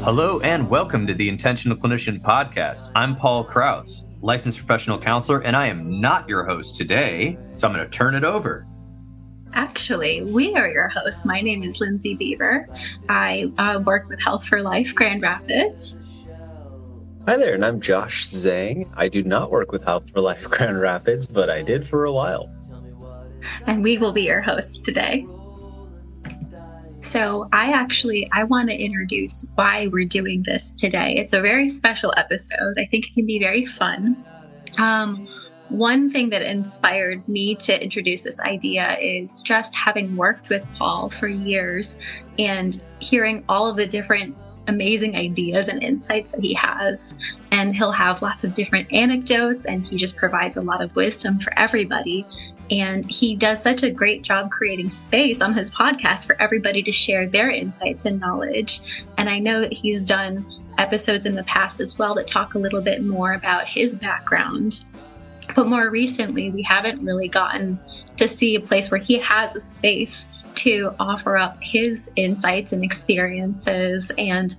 Hello and welcome to the Intentional Clinician Podcast. I'm Paul Krauss, licensed professional counselor, and I am not your host today, so I'm going to turn it over. Actually, we are your hosts. My name is Lindsey Beaver. I work with Health for Life Grand Rapids. Hi there, and I'm Josh Zheng. I do not work with Health for Life Grand Rapids, but I did for a while. And we will be your hosts today. So I want to introduce why we're doing this today. It's a very special episode. I think it can be very fun. One thing that inspired me to introduce this idea is just having worked with Paul for years and hearing all of the different amazing ideas and insights that he has. And he'll have lots of different anecdotes, and he just provides a lot of wisdom for everybody. And he does such a great job creating space on his podcast for everybody to share their insights and knowledge. And I know that he's done episodes in the past as well that talk a little bit more about his background. But more recently, we haven't really gotten to see a place where he has a space to offer up his insights and experiences and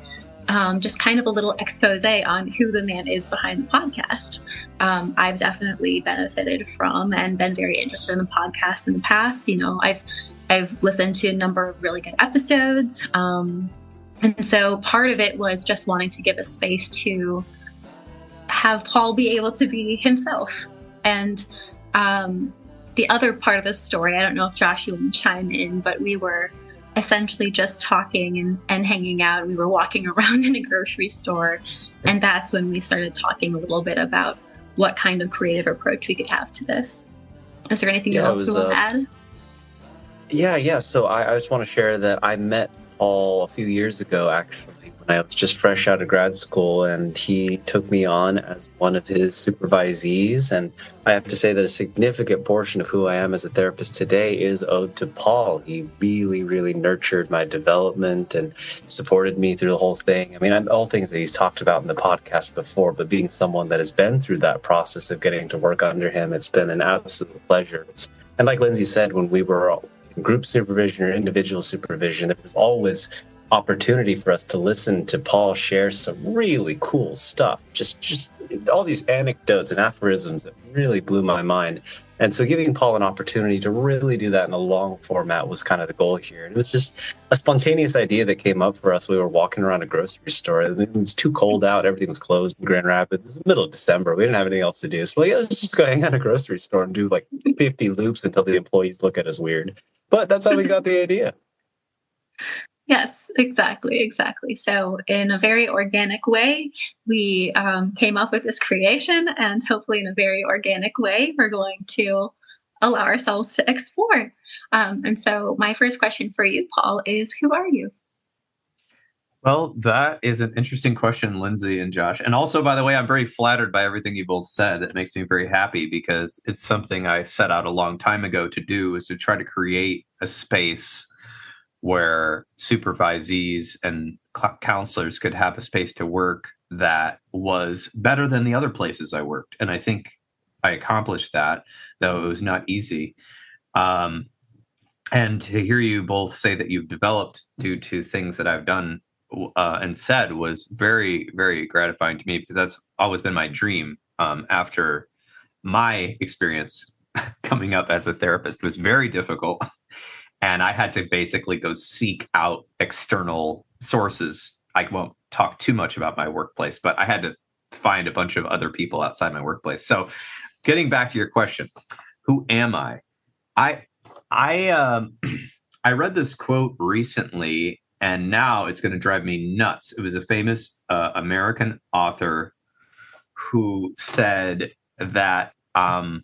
just kind of a little expose on who the man is behind the podcast. I've definitely benefited from and been very interested in the podcast in the past. You know, I've listened to a number of really good episodes. And so part of it was just wanting to give a space to have Paul be able to be himself. And the other part of the story, I don't know if Josh, you want to chime in, but we were essentially just talking and hanging out. We were walking around in a grocery store, and that's when we started talking a little bit about what kind of creative approach we could have to this. Is there anything else you want to add? Yeah. So I just want to share that I met Paul a few years ago, actually, when I was just fresh out of grad school, and he took me on as one of his supervisees. And I have to say that a significant portion of who I am as a therapist today is owed to Paul. He really, really nurtured my development and supported me through the whole thing. I mean, all things that he's talked about in the podcast before, but being someone that has been through that process of getting to work under him, it's been an absolute pleasure. And like Lindsey said, when we were in group supervision or individual supervision, there was always opportunity for us to listen to Paul share some really cool stuff, just all these anecdotes and aphorisms that really blew my mind. And so giving Paul an opportunity to really do that in a long format was kind of the goal here. And it was just a spontaneous idea that came up for us. We were walking around a grocery store. It was too cold out. Everything was closed in Grand Rapids. It was the middle of December. We didn't have anything else to do. So let's just go hang out at a grocery store and do like 50 loops until the employees look at us weird. But that's how we got the idea. Yes, exactly. So in a very organic way, we came up with this creation, and hopefully in a very organic way, we're going to allow ourselves to explore. And so my first question for you, Paul, is who are you? Well, that is an interesting question, Lindsey and Josh. And also, by the way, I'm very flattered by everything you both said. It makes me very happy because it's something I set out a long time ago to do, is to try to create a space where supervisees and counselors could have a space to work that was better than the other places I worked. And I think I accomplished that, though it was not easy. And to hear you both say that you've developed due to things that I've done and said was very, very gratifying to me, because that's always been my dream. After my experience coming up as a therapist was very difficult. And I had to basically go seek out external sources. I won't talk too much about my workplace, but I had to find a bunch of other people outside my workplace. So getting back to your question, who am I? I read this quote recently, and now it's going to drive me nuts. It was a famous American author who said that I'm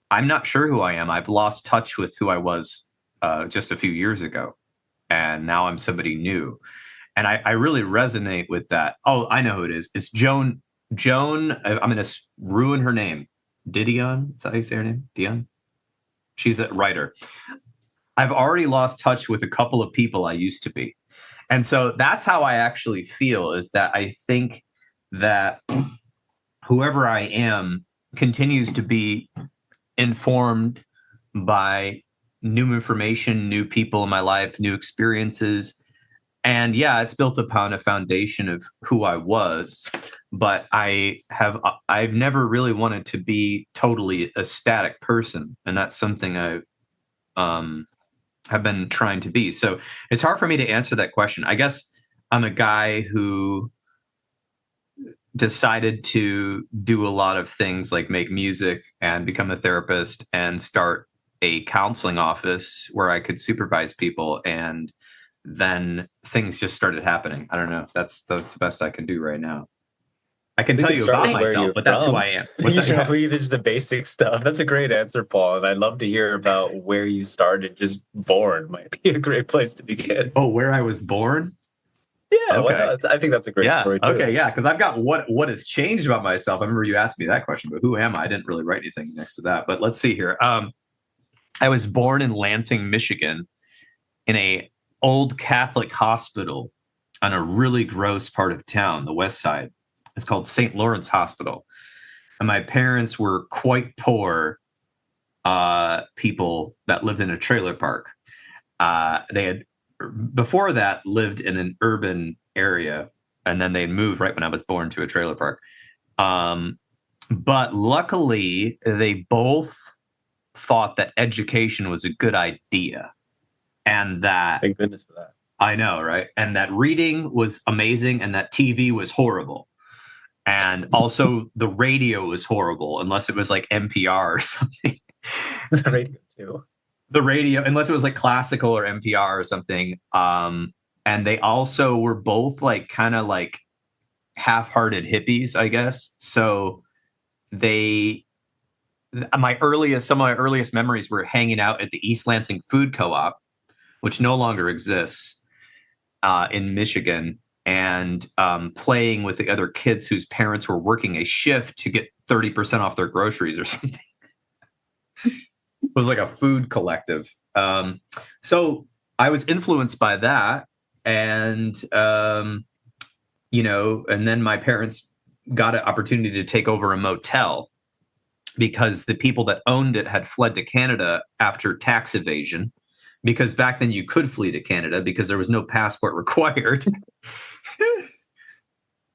not sure who I am. I've lost touch with who I was just a few years ago, and now I'm somebody new. And I really resonate with that. Oh, I know who it is. It's Joan, I'm going to ruin her name. Didion? Is that how you say her name? Dion? She's a writer. I've already lost touch with a couple of people I used to be. And so that's how I actually feel, is that I think that whoever I am continues to be informed by new information, new people in my life, new experiences, And yeah, it's built upon a foundation of who I was, but I've never really wanted to be totally a static person, and that's something I have been trying to be. So it's hard for me to answer that question. I guess I'm a guy who decided to do a lot of things like make music and become a therapist and start a counseling office where I could supervise people, and then things just started happening. I don't know. That's the best I can do right now. I can tell you about myself, but that's who I am. This is the basic stuff. That's a great answer, Paul. And I'd love to hear about where you started. Just born might be a great place to begin. Oh, where I was born? Yeah, okay. I think that's a great story too. Okay, yeah, because I've got what has changed about myself. I remember you asked me that question, but who am I? I didn't really write anything next to that. But let's see here. I was born in Lansing, Michigan, in a old Catholic hospital on a really gross part of town, the west side. It's called St. Lawrence Hospital. And my parents were quite poor people that lived in a trailer park. They had, before that, lived in an urban area, and then they moved right when I was born to a trailer park. But luckily, they both thought that education was a good idea. And that, thank goodness for that. I know, right? And that reading was amazing, and that TV was horrible. And also the radio was horrible, unless it was like NPR or something. The radio too. The radio, unless it was like classical or NPR or something. And they also were both like kind of like half-hearted hippies, I guess. So some of my earliest memories were hanging out at the East Lansing Food Co-op, which no longer exists in Michigan, and playing with the other kids whose parents were working a shift to get 30% off their groceries or something. It was like a food collective. So I was influenced by that. And, and then my parents got an opportunity to take over a motel because the people that owned it had fled to Canada after tax evasion. Because back then you could flee to Canada because there was no passport required.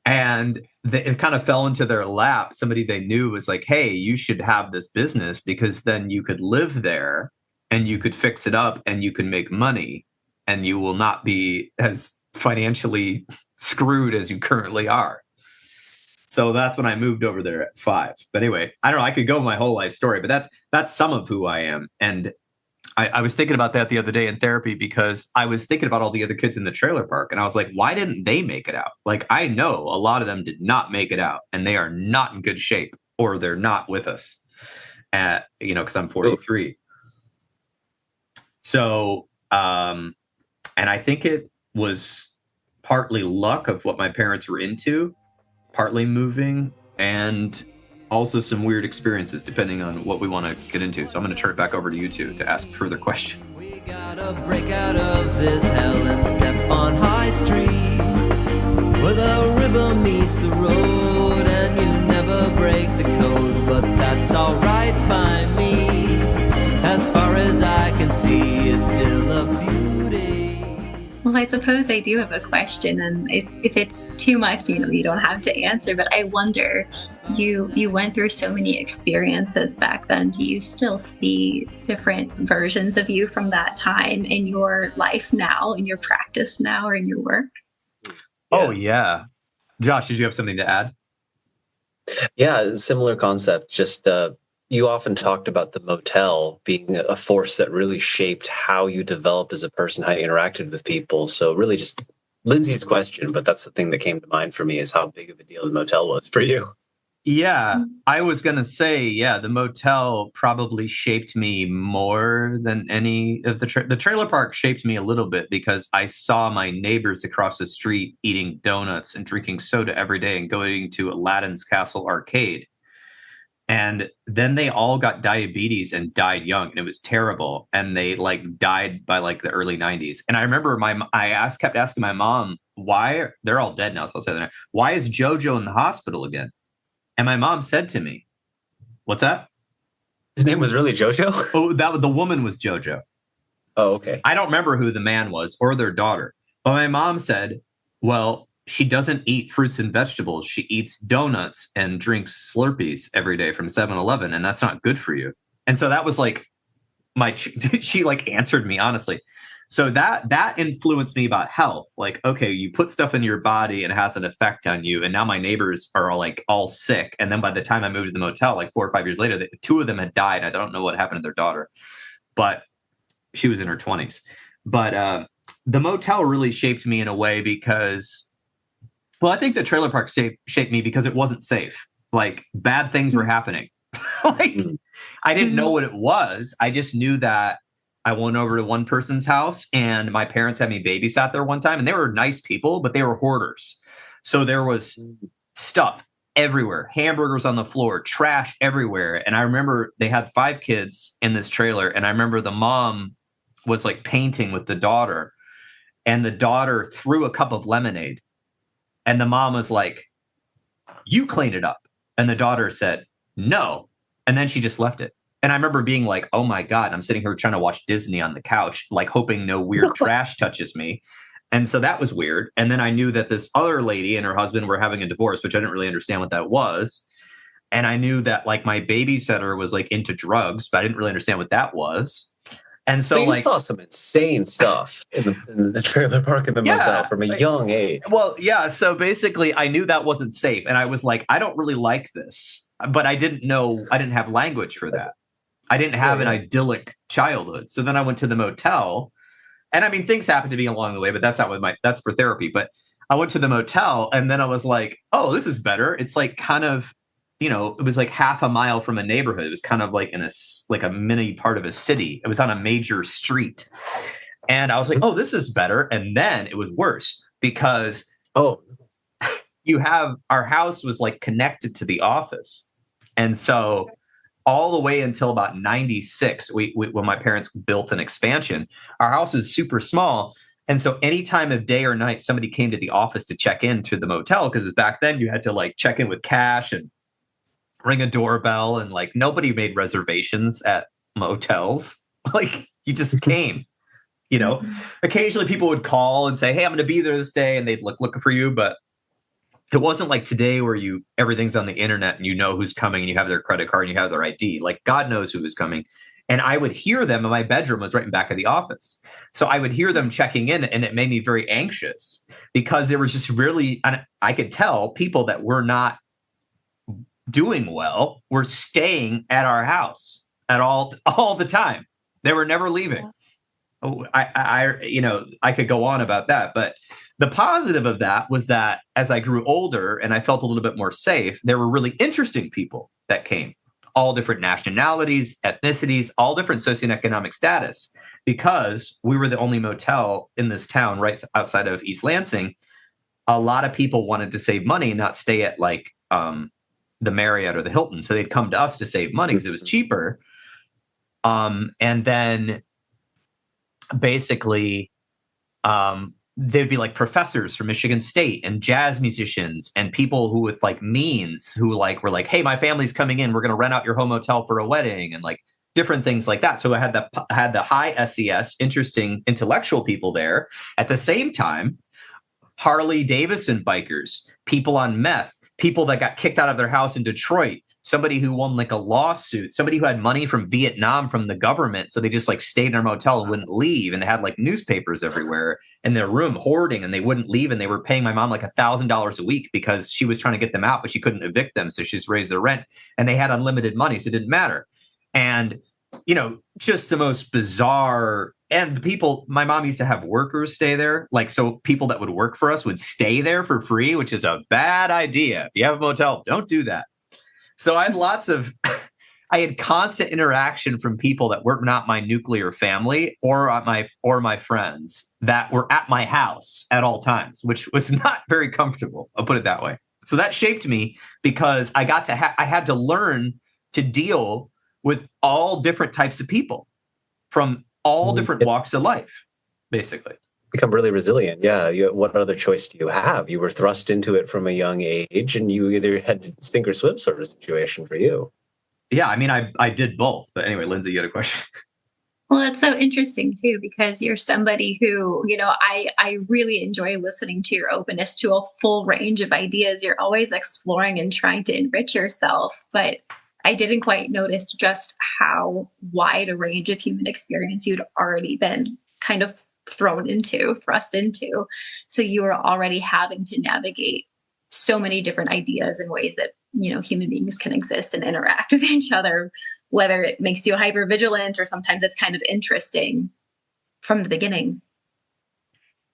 And it kind of fell into their lap. Somebody they knew was like, hey, you should have this business because then you could live there and you could fix it up and you can make money and you will not be as financially screwed as you currently are. So that's when I moved over there at 5. But anyway, I don't know. I could go my whole life story, but that's some of who I am. And I was thinking about that the other day in therapy because I was thinking about all the other kids in the trailer park. And I was like, why didn't they make it out? Like, I know a lot of them did not make it out and they are not in good shape or they're not with us because I'm 43. So, and I think it was partly luck of what my parents were into, partly moving, and also some weird experiences, depending on what we want to get into. So I'm going to turn it back over to you two to ask further questions. We gotta break out of this hell and step on High Street, where the river meets the road, and you never break the code, but that's alright by me. As far as I can see, it's still a beauty. Well, I suppose I do have a question, and if it's too much, you don't have to answer, but I wonder, you went through so many experiences back then. Do you still see different versions of you from that time in your life now, in your practice now, or in your work? Oh, yeah. Josh, did you have something to add? Yeah, similar concept. Just you often talked about the motel being a force that really shaped how you developed as a person, how you interacted with people. So really just Lindsey's question, but that's the thing that came to mind for me is how big of a deal the motel was for you. Yeah, I was going to say, the motel probably shaped me more than any of the trailer park shaped me a little bit because I saw my neighbors across the street eating donuts and drinking soda every day and going to Aladdin's Castle Arcade. And then they all got diabetes and died young, and it was terrible. And they died by the early 90s. And I remember kept asking my mom, why they're all dead now. So I'll say that. Why is JoJo in the hospital again? And my mom said to me, what's that? His name was really JoJo? Oh, the woman was JoJo. Oh, okay. I don't remember who the man was or their daughter. But my mom said, well, she doesn't eat fruits and vegetables. She eats donuts and drinks Slurpees every day from 7-Eleven, and that's not good for you. And so that was like she like answered me honestly. So that influenced me about health. Like, okay, you put stuff in your body and it has an effect on you. And now my neighbors are all sick. And then by the time I moved to the motel, like 4 or 5 years later, two of them had died. I don't know what happened to their daughter, but she was in her 20s. But the motel really shaped me in a way because, well, I think the trailer park shaped me because it wasn't safe. Like, bad things were happening. Like, I didn't know what it was. I just knew that I went over to one person's house and my parents had me babysat there one time, and they were nice people, but they were hoarders. So there was stuff everywhere, hamburgers on the floor, trash everywhere. And I remember they had 5 kids in this trailer. And I remember the mom was like painting with the daughter, and the daughter threw a cup of lemonade. And the mom was like, "You clean it up." And the daughter said, "No." And then she just left it. And I remember being like, oh my God, I'm sitting here trying to watch Disney on the couch, like hoping no weird trash touches me. And so that was weird. And then I knew that this other lady and her husband were having a divorce, which I didn't really understand what that was. And I knew that like my babysitter was like into drugs, but I didn't really understand what that was. And so you saw some insane stuff in the trailer park in the motel from a young age. Well, yeah. So basically I knew that wasn't safe. And I was like, I don't really like this, but I didn't have language for that. I didn't have an idyllic childhood. So then I went to the motel, and I mean, things happened to me along the way, but that's that's for therapy. But I went to the motel, and then I was like, oh, this is better. It's like kind of, it was like half a mile from a neighborhood. It was kind of like in a mini part of a city. It was on a major street. And I was like, oh, this is better. And then it was worse because, our house was like connected to the office. And so all the way until about 96, when my parents built an expansion, our house was super small. And so any time of day or night, somebody came to the office to check in to the motel, because back then you had to like check in with cash and ring a doorbell, and like nobody made reservations at motels. Like, you just came, Occasionally people would call and say, hey, I'm going to be there this day. And they'd look for you. But it wasn't like today where everything's on the internet and you know who's coming and you have their credit card and you have their ID. Like, God knows who was coming. And I would hear them, and my bedroom was right in back of the office. So I would hear them checking in, and it made me very anxious because there was just really, I could tell people that were not doing well were staying at our house at all the time. They were never leaving. I could go on about that, but the positive of that was that as I grew older and I felt a little bit more safe, there were really interesting people that came, all different nationalities, ethnicities, all different socioeconomic status, because we were the only motel in this town right outside of East Lansing. A lot of people wanted to save money, not stay at like the Marriott or the Hilton. So they'd come to us to save money because it was cheaper. And then basically, they'd be like professors from Michigan State and jazz musicians and people who with like means who like were like, hey, my family's coming in. We're going to rent out your home hotel for a wedding, and like different things like that. So I had the high SES, interesting intellectual people there. At the same time, Harley Davidson bikers, people on meth, people that got kicked out of their house in Detroit, somebody who won like a lawsuit, somebody who had money from Vietnam from the government. So they just like stayed in their motel and wouldn't leave. And they had like newspapers everywhere in their room hoarding, and they wouldn't leave. And they were paying my mom like $1,000 a week because she was trying to get them out, but she couldn't evict them. So she just raised their rent, and they had unlimited money. So it didn't matter. And, just the most bizarre. And the people, my mom used to have workers stay there. Like, so people that would work for us would stay there for free, which is a bad idea. If you have a motel, don't do that. So I had constant interaction from people that were not my nuclear family or my friends that were at my house at all times, which was not very comfortable. I'll put it that way. So that shaped me because I had to learn to deal with all different types of people from all different walks of life, basically. Become really resilient. Yeah. What other choice do you have? You were thrust into it from a young age, and you either had to sink or swim sort of situation for you. Yeah. I mean, I did both. But anyway, Lindsey, you had a question. Well, it's so interesting too, because you're somebody who, I really enjoy listening to your openness to a full range of ideas. You're always exploring and trying to enrich yourself. But I didn't quite notice just how wide a range of human experience you'd already been kind of thrust into. So you were already having to navigate so many different ideas and ways that, human beings can exist and interact with each other, whether it makes you hyper vigilant or sometimes it's kind of interesting from the beginning.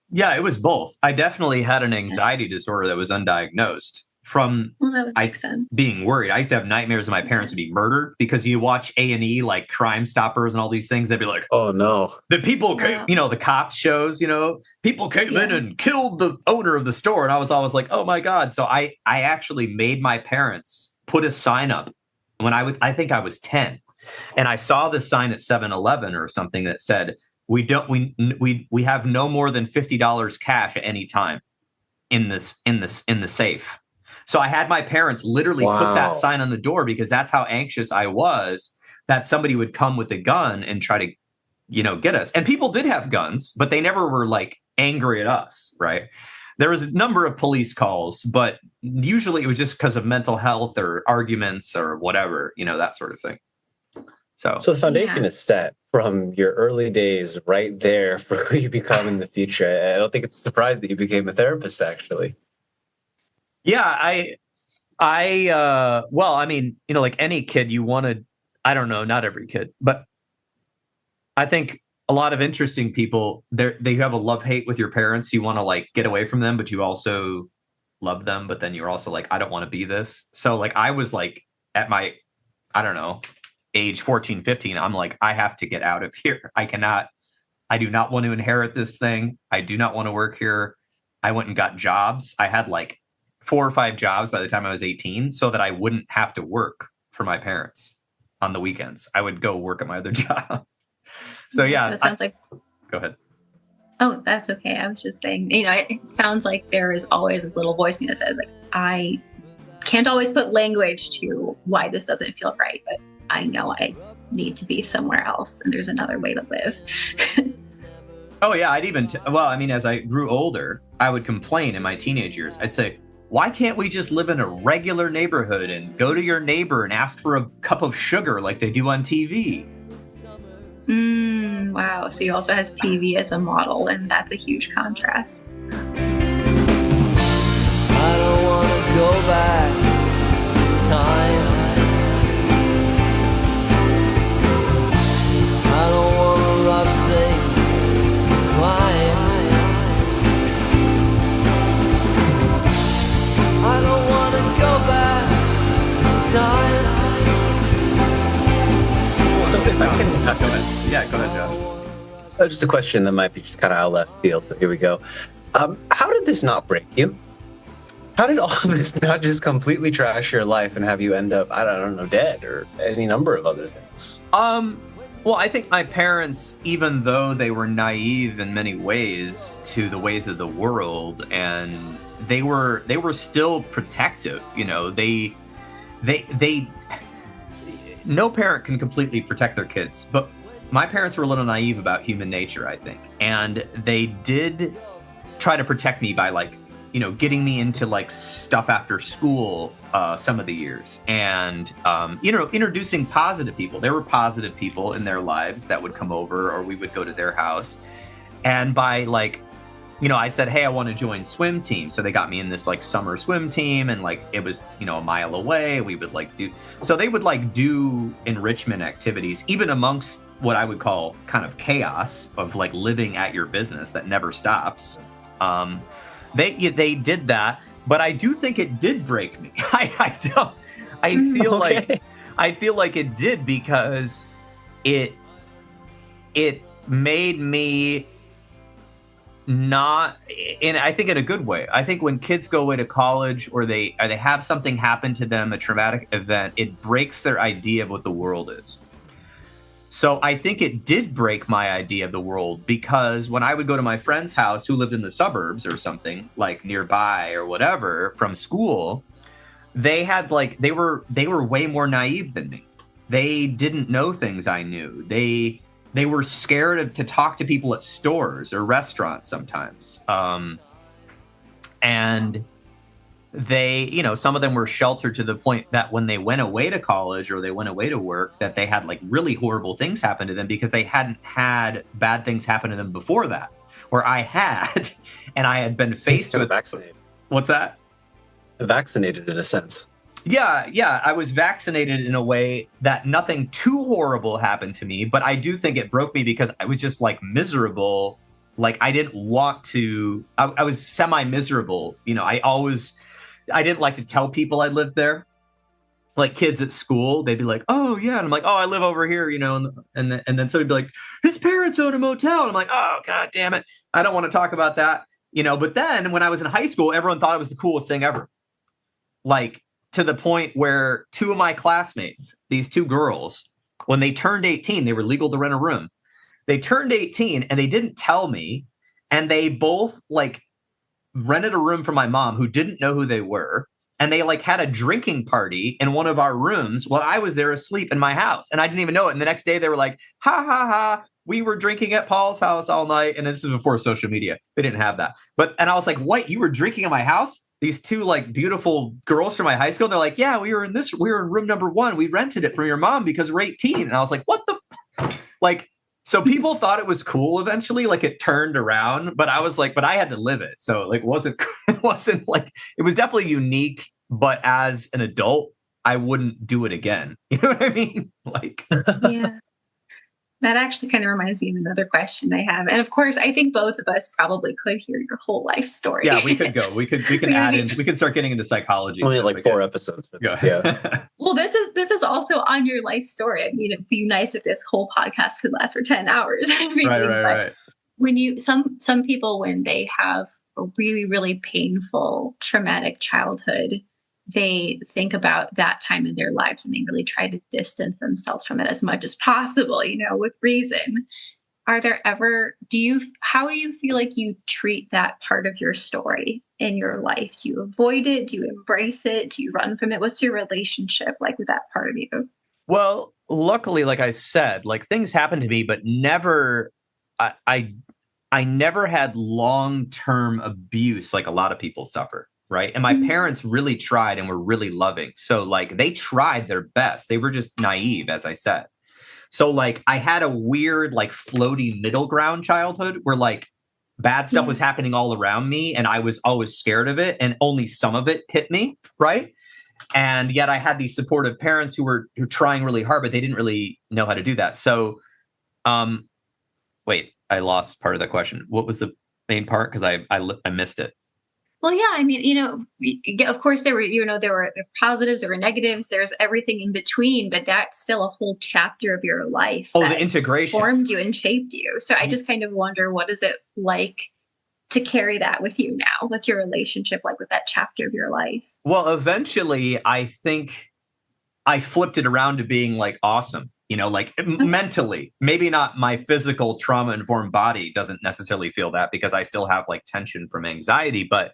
Yeah, it was both. I definitely had an anxiety disorder that was undiagnosed from that would make sense. Being worried. I used to have nightmares of my parents would be murdered, because you watch A&E, like Crime Stoppers and all these things. They'd be like, oh no, the people, the cop shows, people came in and killed the owner of the store. And I was always like, oh my God. So I actually made my parents put a sign up when I think I was 10. And I saw the sign at 7-Eleven or something that said, we have no more than $50 cash at any time in the safe. So I had my parents literally put that sign on the door, because that's how anxious I was that somebody would come with a gun and try to, get us. And people did have guns, but they never were like angry at us, right? There was a number of police calls, but usually it was just because of mental health or arguments or whatever, that sort of thing. So the foundation is set from your early days right there for who you become in the future. I don't think it's a surprise that you became a therapist, actually. Yeah, well, I mean, like any kid, you want to, I don't know, not every kid, but I think a lot of interesting people, they have a love-hate with your parents. You want to like get away from them, but you also love them. But then you're also like, I don't want to be this. So like, I was like at my, I don't know, age 14, 15, I'm like, I have to get out of here. I do not want to inherit this thing. I do not want to work here. I went and got jobs. I had like 4 or 5 jobs by the time I was 18, so that I wouldn't have to work for my parents on the weekends. I would go work at my other job. So yeah, so it sounds like. Go ahead. Oh, that's okay. I was just saying, it sounds like there is always this little voice in me that says, like, I can't always put language to why this doesn't feel right, but I know I need to be somewhere else, and there's another way to live. Oh yeah, I'd even as I grew older, I would complain in my teenage years. I'd say, why can't we just live in a regular neighborhood and go to your neighbor and ask for a cup of sugar like they do on TV? Wow. So you also has TV as a model, and that's a huge contrast. I don't want to go back in time. I don't want to rush things to climb. I don't want to go back in time. If I can ask Go ahead, Josh. just a question that might be just kind of out of left field, but here we go. How did this not break you? How did all of this not just completely trash your life and have you end up, I don't know, dead or any number of other things? Well, I think my parents, even though they were naive in many ways to the ways of the world, and they were still protective. They no parent can completely protect their kids, but my parents were a little naive about human nature, I think. And they did try to protect me by getting me into stuff after school some of the years, and introducing positive people. There were positive people in their lives that would come over, or we would go to their house. And by I said, hey, I want to join swim team. So they got me in this summer swim team, and it was, a mile away. We would they would do enrichment activities, even amongst what I would call kind of chaos of living at your business that never stops. They did that, but I do think it did break me. I feel like it did, because it made me not, and I think in a good way. I think when kids go away to college, or they have something happen to them, a traumatic event, it breaks their idea of what the world is. So I think it did break my idea of the world, because when I would go to my friend's house who lived in the suburbs or something nearby or whatever from school, they had they were way more naive than me. They didn't know things I knew. They they were scared to talk to people at stores or restaurants sometimes. And they, you know, some of them were sheltered to the point that when they went away to college or they went away to work, that they had like really horrible things happen to them because they hadn't had bad things happen to them before that, where I had, and I had been faced with. Vaccinated. What's that? Vaccinated in a sense. Yeah. I was vaccinated in a way that nothing too horrible happened to me, but I do think it broke me because I was just like miserable. Like I didn't want to, I was semi-miserable. You know, I didn't like to tell people I lived there. Like kids at school, they'd be like, "Oh yeah," and I'm like, "Oh, I live over here," you know, and then somebody'd be like, "His parents own a motel," and I'm like, "Oh god damn it, I don't want to talk about that," you know. But then when I was in high school, everyone thought it was the coolest thing ever. Like to the point where two of my classmates, these two girls, when they turned 18, they were legal to rent a room. They turned 18 and they didn't tell me, and they both like rented a room for my mom who didn't know who they were. And they like had a drinking party in one of our rooms while I was there asleep in my house. And I didn't even know it. And the next day they were like, ha ha ha, we were drinking at Paul's house all night. And this is before social media. They didn't have that. And I was like, what, you were drinking at my house? These two like beautiful girls from my high school. They're like, yeah, we were in room number 1. We rented it from your mom because we're 18. And I was like, what the like, so people thought it was cool eventually, like it turned around, but I was like, but I had to live it. So like, it wasn't like, it was definitely unique, but as an adult, I wouldn't do it again. You know what I mean? Like, yeah, that actually kind of reminds me of another question I have. And of course, I think both of us probably could hear your whole life story. Yeah, we could go. We can we can start getting into psychology. Only like 4 episodes. For this, yeah. Well, this is also on your life story. I mean, it'd be nice if this whole podcast could last for 10 hours. Right. When you some people, when they have a really, really painful, traumatic childhood, they think about that time in their lives and they really try to distance themselves from it as much as possible, you know, with reason. Are there ever, how do you feel like you treat that part of your story in your life? Do you avoid it? Do you embrace it? Do you run from it? What's your relationship like with that part of you? Well, luckily, like I said, like things happen to me, but never, I never had long-term abuse like a lot of people suffer. Right. And my parents really tried and were really loving. So like they tried their best. They were just naive, as I said. So like I had a weird, like floaty middle ground childhood where like bad stuff was happening all around me and I was always scared of it and only some of it hit me. Right. And yet I had these supportive parents who were trying really hard, but they didn't really know how to do that. So wait, I lost part of the question. What was the main part? Because I missed it. Well, yeah, I mean, you know, of course there were positives, there were negatives, there's everything in between, but that's still a whole chapter of your life. Oh, the integration formed you and shaped you. So I just kind of wonder, what is it like to carry that with you now? What's your relationship like with that chapter of your life? Well, eventually, I think I flipped it around to being like awesome. You know, like mentally, maybe not my physical trauma-informed body doesn't necessarily feel that because I still have like tension from anxiety. But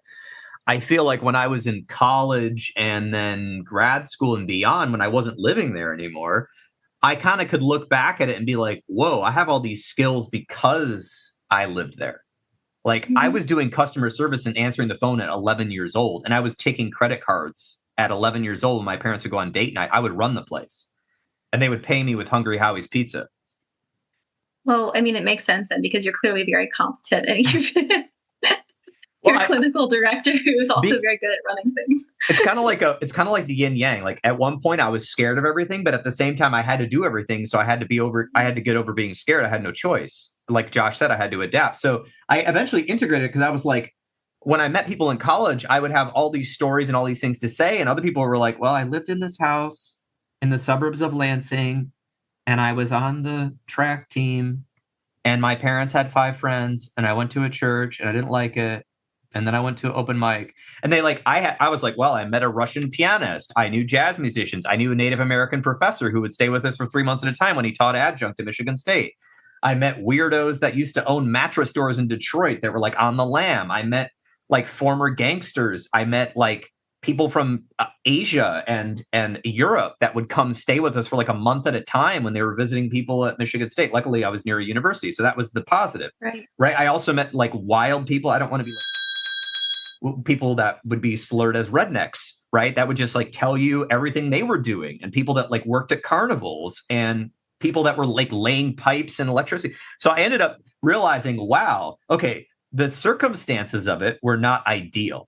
I feel like when I was in college and then grad school and beyond, when I wasn't living there anymore, I kind of could look back at it and be like, whoa, I have all these skills because I lived there. Like I was doing customer service and answering the phone at 11 years old, and I was taking credit cards at 11 years old. When my parents would go on date night, I would run the place. And they would pay me with Hungry Howie's pizza. Well, I mean, it makes sense then because you're clearly very competent and you're a clinical director who is also very good at running things. It's kind of like the yin yang. Like at one point I was scared of everything, but at the same time I had to do everything. So I had to get over being scared. I had no choice. Like Josh said, I had to adapt. So I eventually integrated because I was like, when I met people in college, I would have all these stories and all these things to say. And other people were like, well, I lived in this house in the suburbs of Lansing, and I was on the track team, and my parents had 5 friends, and I went to a church, and I didn't like it, and then I went to an open mic, and I was like, well, I met a Russian pianist, I knew jazz musicians, I knew a Native American professor who would stay with us for 3 months at a time when he taught adjunct at Michigan State. I met weirdos that used to own mattress stores in Detroit that were like on the lam. I met like former gangsters. I met like people from Asia and Europe that would come stay with us for like a month at a time when they were visiting people at Michigan State. Luckily, I was near a university, so that was the positive. Right. I also met like wild people. I don't want to be like people that would be slurred as rednecks, right? That would just like tell you everything they were doing, and people that like worked at carnivals and people that were like laying pipes and electricity. So I ended up realizing, wow, okay, the circumstances of it were not ideal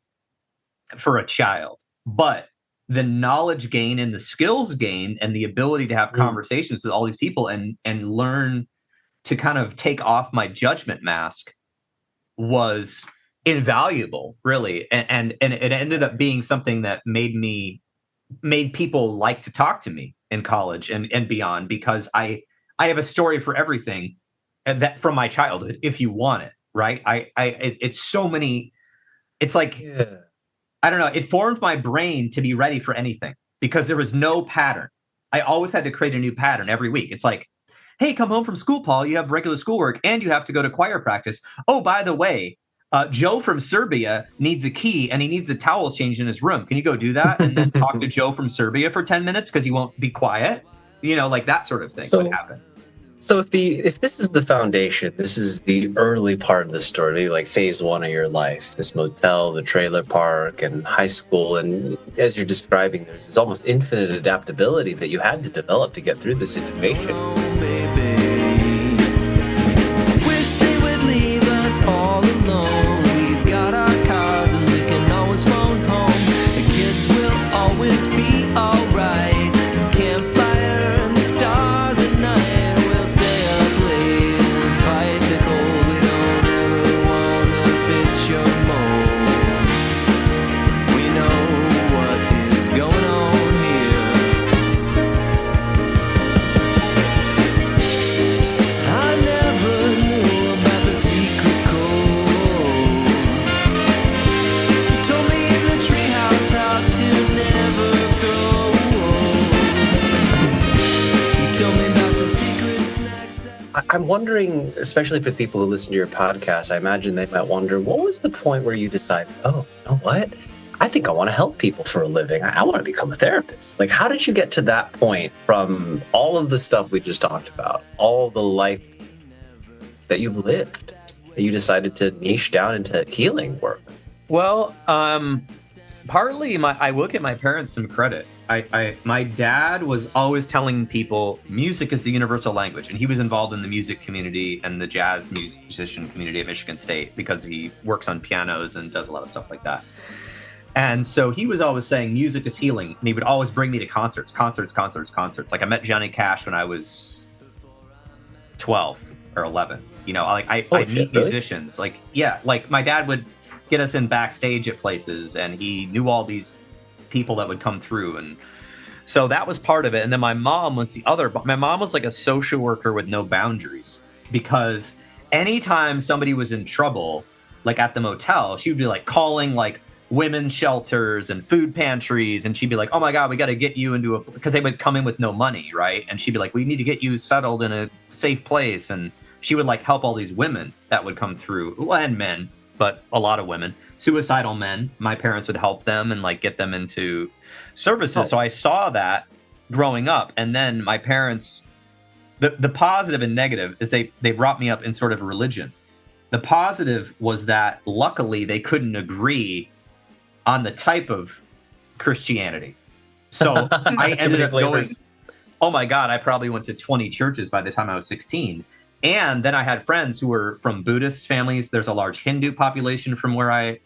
for a child, but the knowledge gain and the skills gain and the ability to have conversations with all these people and learn to kind of take off my judgment mask was invaluable, really. And it ended up being something that made people like to talk to me in college and beyond, because I have a story for everything that from my childhood, if you want it, right? It's so many, it's like, I don't know, it formed my brain to be ready for anything because there was no pattern. I always had to create a new pattern every week. It's like, hey, come home from school, Paul, you have regular schoolwork and you have to go to choir practice. Oh, by the way, Joe from Serbia needs a key and he needs a towel changed in his room. Can you go do that? And then talk to Joe from Serbia for 10 minutes because he won't be quiet. You know, like that sort of thing would happen. So if this is the foundation, this is the early part of the story, like phase one of your life, this motel, the trailer park, and high school, and as you're describing, there's this almost infinite adaptability that you had to develop to get through the situation. Wish they would leave us all alone. We've got our cars and we can always phone home. The kids will always be alright. Campfire and stars at night. We'll stay up late and fight the cold. We don't ever wanna fit your mold. We know what is going on here. I never knew about the secret code. You told me in the treehouse how to never grow old. You told me about the secret snacks that I'm wondering, especially for people who listen to your podcast, I imagine they might wonder, what was the point where you decided, oh, you know what? I think I want to help people for a living. I want to become a therapist. Like, how did you get to that point from all of the stuff we just talked about, all the life that you've lived, that you decided to niche down into healing work? Well, partly I will give my parents some credit. My dad was always telling people music is the universal language, and he was involved in the music community and the jazz musician community at Michigan State because he works on pianos and does a lot of stuff like that. And so he was always saying music is healing, and he would always bring me to concerts. Like I met Johnny Cash when I was 12 or 11. You know, like I meet musicians. Like, yeah, like my dad would get us in backstage at places, and he knew all these people that would come through, and so that was part of it. And then my mom was the other. My mom was like a social worker with no boundaries, because anytime somebody was in trouble, like at the motel, she would be like calling like women's shelters and food pantries, and she'd be like, oh my God, we got to get you into because they would come in with no money, right? And she'd be like, we need to get you settled in a safe place. And she would like help all these women that would come through, well, and men, but a lot of women, suicidal men. My parents would help them and like get them into services. So I saw that growing up. And then my parents, the positive and negative is they brought me up in sort of religion. The positive was that luckily they couldn't agree on the type of Christianity. So I ended up going, oh my God, I probably went to 20 churches by the time I was 16. And then I had friends who were from Buddhist families. There's a large Hindu population from where I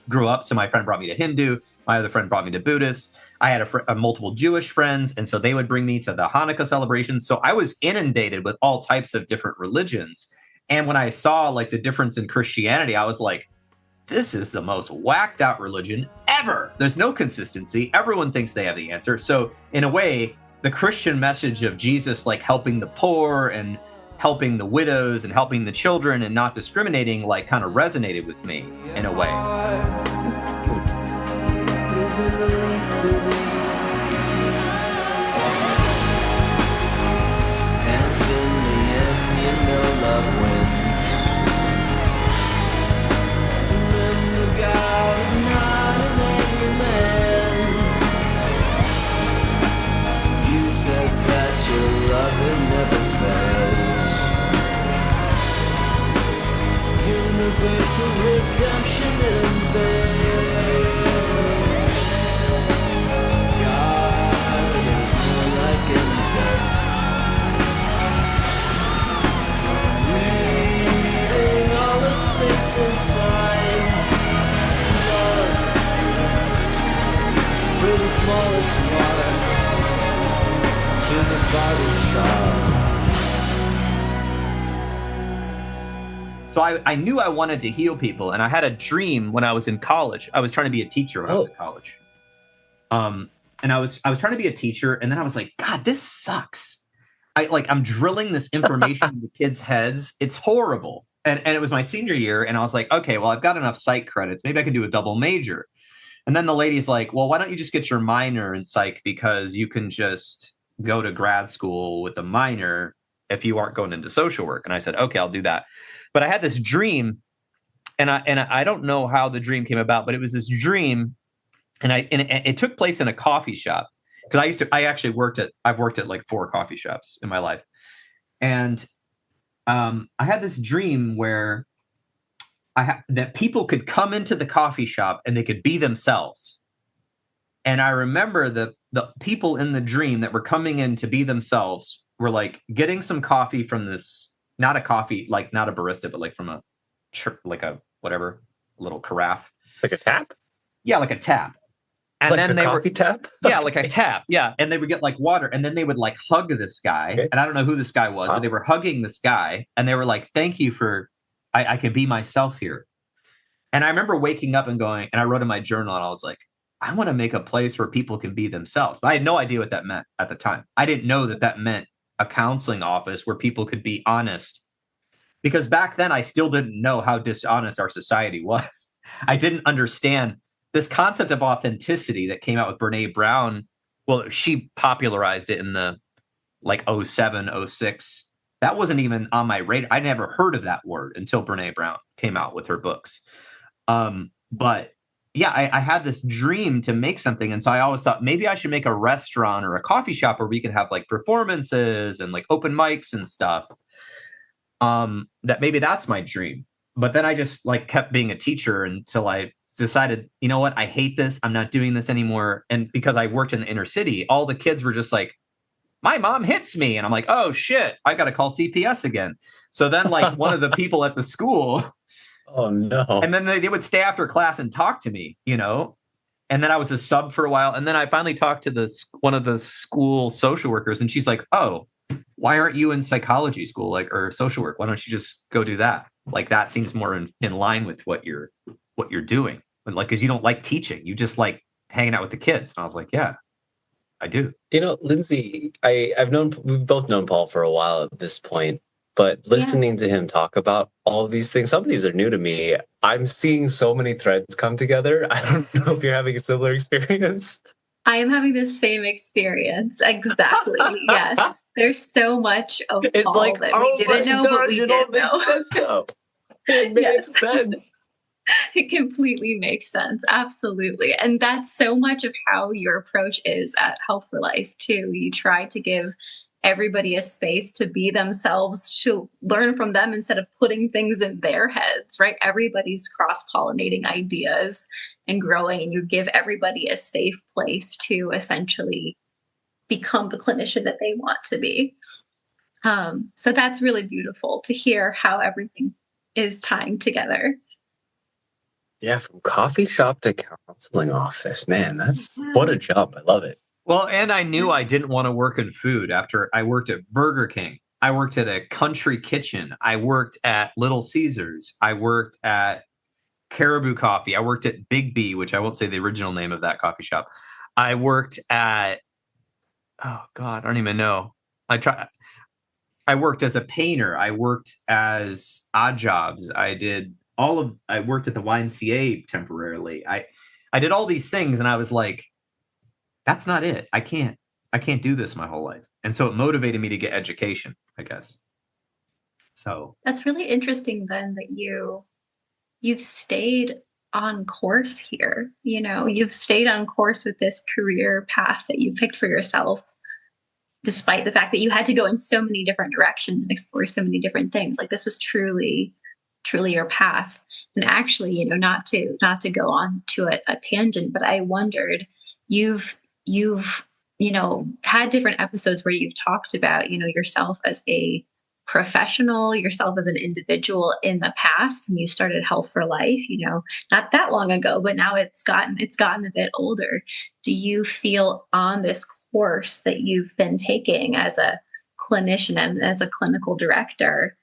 grew up. So my friend brought me to Hindu. My other friend brought me to Buddhist. I had multiple Jewish friends. And so they would bring me to the Hanukkah celebrations. So I was inundated with all types of different religions. And when I saw like the difference in Christianity, I was like, this is the most whacked out religion ever. There's no consistency. Everyone thinks they have the answer. So in a way, the Christian message of Jesus, like helping the poor and helping the widows and helping the children and not discriminating, like kind of resonated with me in a way. to redemption in vain. God is more like an event, reading all of space and time. Love for the smallest one to the farthest star. So I knew I wanted to heal people, and I had a dream when I was in college. I was trying to be a teacher when I was in college. And I was trying to be a teacher, and then I was like, God, this sucks. I'm drilling this information into kids' heads. It's horrible. And it was my senior year, and I was like, okay, well, I've got enough psych credits. Maybe I can do a double major. And then the lady's like, well, why don't you just get your minor in psych, because you can just go to grad school with a minor if you aren't going into social work. And I said, okay, I'll do that. But I had this dream, and I don't know how the dream came about, but it was this dream, and it took place in a coffee shop, because I've worked at like 4 coffee shops in my life, and I had this dream where that people could come into the coffee shop and they could be themselves, and I remember the people in the dream that were coming in to be themselves were like getting some coffee from this. Not a coffee, like not a barista, but like from a whatever little carafe, like a tap. Yeah, like a tap. And like then a coffee tap. Yeah, like a tap. Yeah, and they would get like water, and then they would like hug this guy. Okay. And I don't know who this guy was, but they were hugging this guy, and they were like, "Thank you for, I can be myself here." And I remember waking up and going, and I wrote in my journal, and I was like, I want to make a place where people can be themselves. But I had no idea what that meant at the time. I didn't know that meant a counseling office where people could be honest, because back then I still didn't know how dishonest our society was. I didn't understand this concept of authenticity that came out with Brene Brown. Well, she popularized it in the like 07, 06. That wasn't even on my radar. I never heard of that word until Brene Brown came out with her books. But yeah, I had this dream to make something. And so I always thought maybe I should make a restaurant or a coffee shop where we could have like performances and like open mics and stuff. That maybe that's my dream. But then I just like kept being a teacher until I decided, you know what, I hate this. I'm not doing this anymore. And because I worked in the inner city, all the kids were just like, my mom hits me. And I'm like, oh shit, I got to call CPS again. So then like one of the people at the school, oh no. And then they would stay after class and talk to me, you know? And then I was a sub for a while. And then I finally talked to one of the school social workers, and she's like, oh, why aren't you in psychology school, like, or social work? Why don't you just go do that? Like, that seems more in line with what you're doing. But like, cause you don't like teaching. You just like hanging out with the kids. And I was like, yeah, I do. You know, Lindsey, we've both known Paul for a while at this point. But listening to him talk about all of these things, some of these are new to me. I'm seeing so many threads come together. I don't know if you're having a similar experience. I am having the same experience. Exactly. Yes. There's so much of it's Paul like, that we didn't know, but we did know. It makes sense. It completely makes sense. Absolutely. And that's so much of how your approach is at Health for Life, too. You try to give everybody a space to be themselves, to learn from them instead of putting things in their heads, right? Everybody's cross-pollinating ideas and growing, and you give everybody a safe place to essentially become the clinician that they want to be. So that's really beautiful to hear how everything is tying together. Yeah, from coffee shop to counseling office, man, that's what a job. I love it. Well, and I knew I didn't want to work in food after I worked at Burger King. I worked at a country kitchen. I worked at Little Caesars. I worked at Caribou Coffee. I worked at Big B, which I won't say the original name of that coffee shop. I worked at, oh God, I don't even know. I worked as a painter. I worked as odd jobs. I worked at the YMCA temporarily. I did all these things, and I was like, that's not it. I can't do this my whole life. And so it motivated me to get education, I guess. So that's really interesting then that you've stayed on course here. You know, you've stayed on course with this career path that you picked for yourself, despite the fact that you had to go in so many different directions and explore so many different things. Like, this was truly truly your path. And actually, not to go on to a tangent, but I wondered, you've had different episodes where you've talked about, yourself as a professional, yourself as an individual in the past, and you started Health for Life, not that long ago, but now it's gotten a bit older. Do you feel on this course that you've been taking as a clinician and as a clinical director,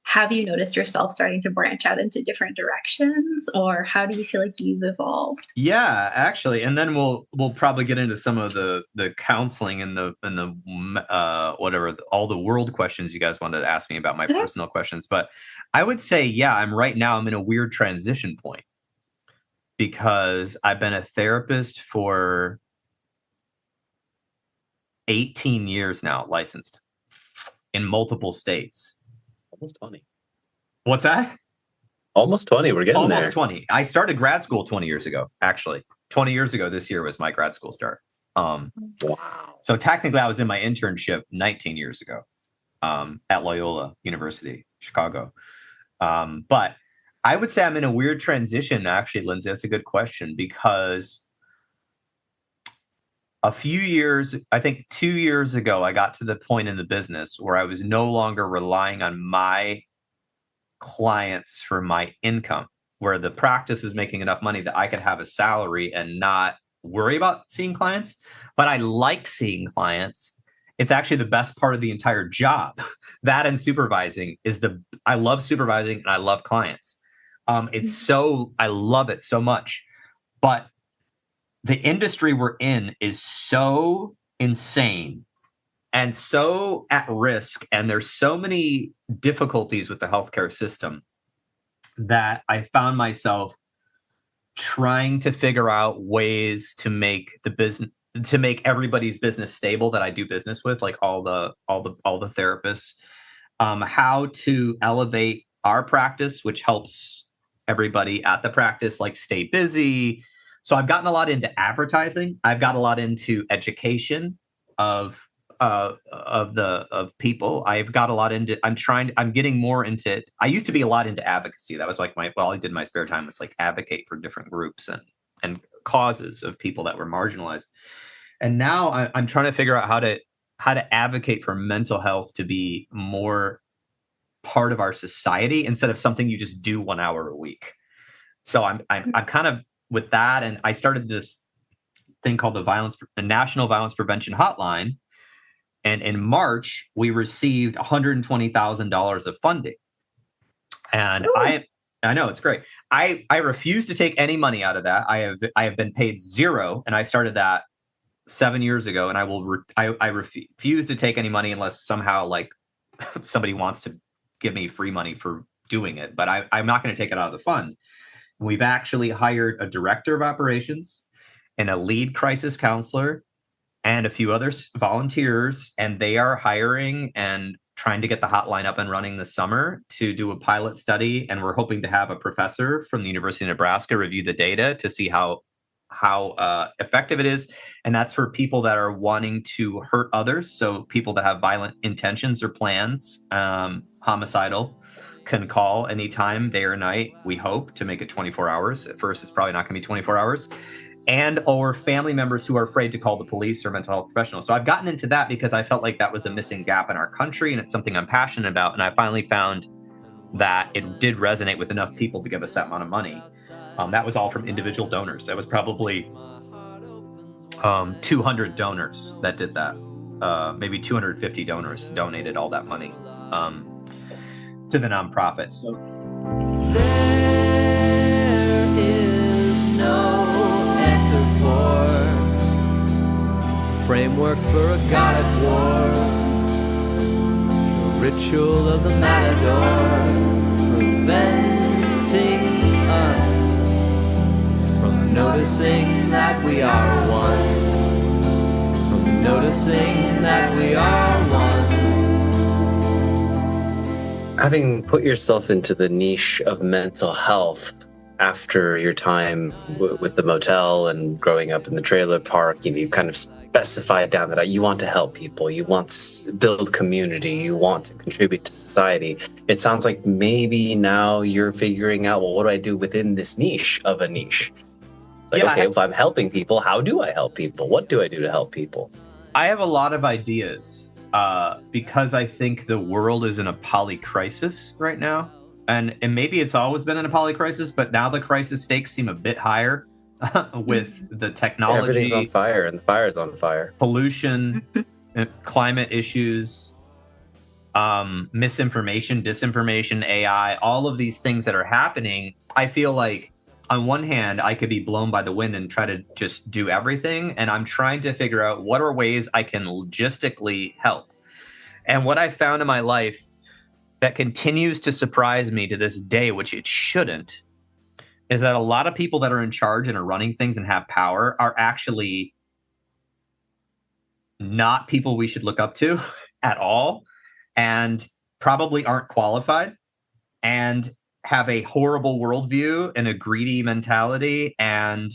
have you noticed yourself starting to branch out into different directions, or how do you feel like you've evolved? Yeah, actually, and then we'll probably get into some of the counseling and the whatever, all the world questions you guys wanted to ask me about, my personal questions. But I would say, yeah, I'm in a weird transition point, because I've been a therapist for 18 years now, licensed in multiple states. Almost 20. What's that? Almost 20. We're getting there. Almost 20. I started grad school 20 years ago, actually. 20 years ago this year was my grad school start. Wow. So technically I was in my internship 19 years ago at Loyola University, Chicago. But I would say I'm in a weird transition, actually, Lindsey. That's a good question, because a few years, I think 2 years ago, I got to the point in the business where I was no longer relying on my clients for my income, where the practice is making enough money that I could have a salary and not worry about seeing clients. But I like seeing clients. It's actually the best part of the entire job. That and supervising I love supervising and I love clients. I love it so much. But the industry we're in is so insane and so at risk, and there's so many difficulties with the healthcare system that I found myself trying to figure out ways to make everybody's business stable that I do business with, like all the therapists, how to elevate our practice, which helps everybody at the practice like stay busy. So I've gotten a lot into advertising. I've got a lot into education of people. I've got a lot into, I'm getting more into, I used to be a lot into advocacy. That was like I did in my spare time was like advocate for different groups and causes of people that were marginalized. And now I'm trying to figure out how to advocate for mental health to be more part of our society instead of something you just do 1 hour a week. So I'm kind of with that, and I started this thing called the National Violence Prevention Hotline, and in March we received $120,000 of funding, and ooh. I know it's great. I refuse to take any money out of that. I have been paid zero, and I started that 7 years ago, and I refuse to take any money unless somehow like somebody wants to give me free money for doing it. But I'm not going to take it out of the fund. We've actually hired a director of operations and a lead crisis counselor and a few other volunteers, and they are hiring and trying to get the hotline up and running this summer to do a pilot study. And we're hoping to have a professor from the University of Nebraska review the data to see how effective it is. And that's for people that are wanting to hurt others. So people that have violent intentions or plans, homicidal, can call anytime, day or night. We hope to make it 24 hours. At first, it's probably not going to be 24 hours. And or family members who are afraid to call the police or mental health professionals. So I've gotten into that because I felt like that was a missing gap in our country, and it's something I'm passionate about. And I finally found that it did resonate with enough people to give us that amount of money. That was all from individual donors. That was probably 200 donors that did that. Maybe 250 donors donated all that money to the nonprofit. So there is no answer for framework for a god of war, the ritual of the matador, preventing us from noticing that we are one, from noticing that we are one. Having put yourself into the niche of mental health after your time with the motel and growing up in the trailer park, you kind of specified down that you want to help people, you want to build community, you want to contribute to society. It sounds like maybe now you're figuring out, well, what do I do within this niche of a niche? It's like, okay, if I'm helping people, how do I help people? What do I do to help people? I have a lot of ideas because I think the world is in a polycrisis right now. And maybe it's always been in a polycrisis, but now the crisis stakes seem a bit higher with the technology. Everything's on fire, and the fire's on fire. Pollution, climate issues, misinformation, disinformation, AI, all of these things that are happening. I feel like on one hand, I could be blown by the wind and try to just do everything. And I'm trying to figure out what are ways I can logistically help. And what I found in my life that continues to surprise me to this day, which it shouldn't, is that a lot of people that are in charge and are running things and have power are actually not people we should look up to at all, and probably aren't qualified, and have a horrible worldview and a greedy mentality and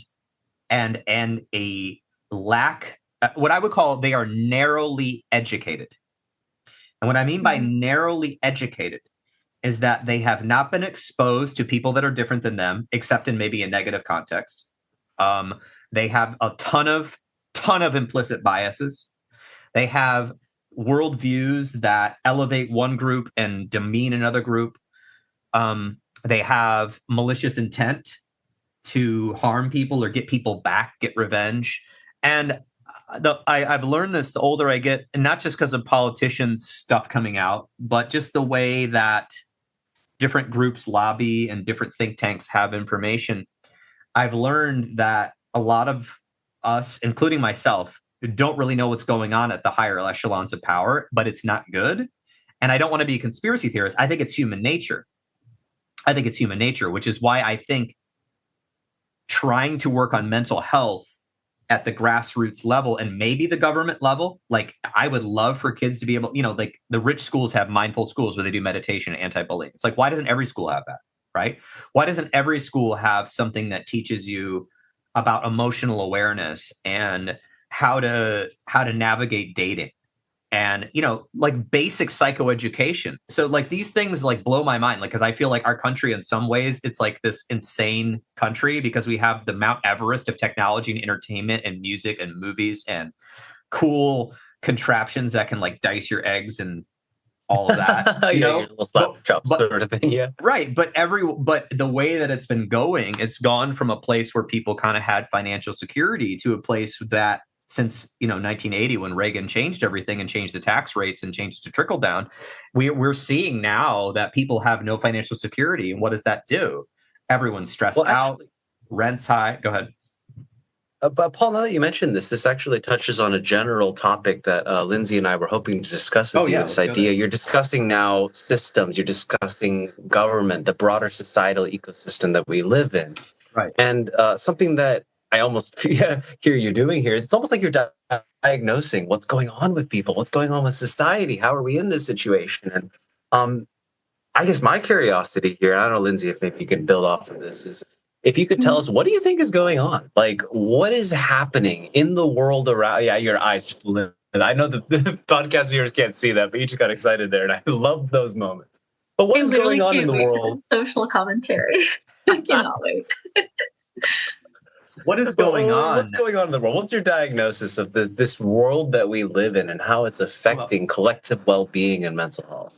a lack, what I would call, they are narrowly educated. And what I mean by narrowly educated is that they have not been exposed to people that are different than them, except in maybe a negative context. They have a ton of implicit biases. They have worldviews that elevate one group and demean another group. They have malicious intent to harm people or get people back, get revenge. And I've learned this the older I get, and not just because of politicians' stuff coming out, but just the way that different groups lobby and different think tanks have information. I've learned that a lot of us, including myself, don't really know what's going on at the higher echelons of power, but it's not good. And I don't want to be a conspiracy theorist. I think it's human nature. Which is why I think trying to work on mental health at the grassroots level and maybe the government level, like I would love for kids to be able, like the rich schools have mindful schools where they do meditation and anti-bullying. It's like, why doesn't every school have that, right? Why doesn't every school have something that teaches you about emotional awareness and how to navigate dating and, like basic psychoeducation. So like these things like blow my mind, like, because I feel like our country in some ways, it's like this insane country because we have the Mount Everest of technology and entertainment and music and movies and cool contraptions that can like dice your eggs and all of that. Your little slap chop sort of thing. Yeah. Right. But the way that it's been going, it's gone from a place where people kind of had financial security to a place that since 1980, when Reagan changed everything and changed the tax rates and changed to trickle down, we're seeing now that people have no financial security. And what does that do? Everyone's stressed out, rent's high. Go ahead. But Paul, now that you mentioned this actually touches on a general topic that Lindsey and I were hoping to discuss with you. This idea, you're discussing now systems, you're discussing government, the broader societal ecosystem that we live in. Right. And something that I almost hear you doing here. It's almost like you're diagnosing what's going on with people, what's going on with society. How are we in this situation? And I guess my curiosity here, and I don't know, Lindsey, if maybe you can build off of this, is if you could tell us, what do you think is going on? Like, what is happening in the world around? Yeah, your eyes just lit. I know the podcast viewers can't see that, but you just got excited there, and I love those moments. But what is going on in the world? Social commentary. I cannot wait. What is going on? What's going on in the world? What's your diagnosis of this world that we live in and how it's affecting collective well-being and mental health?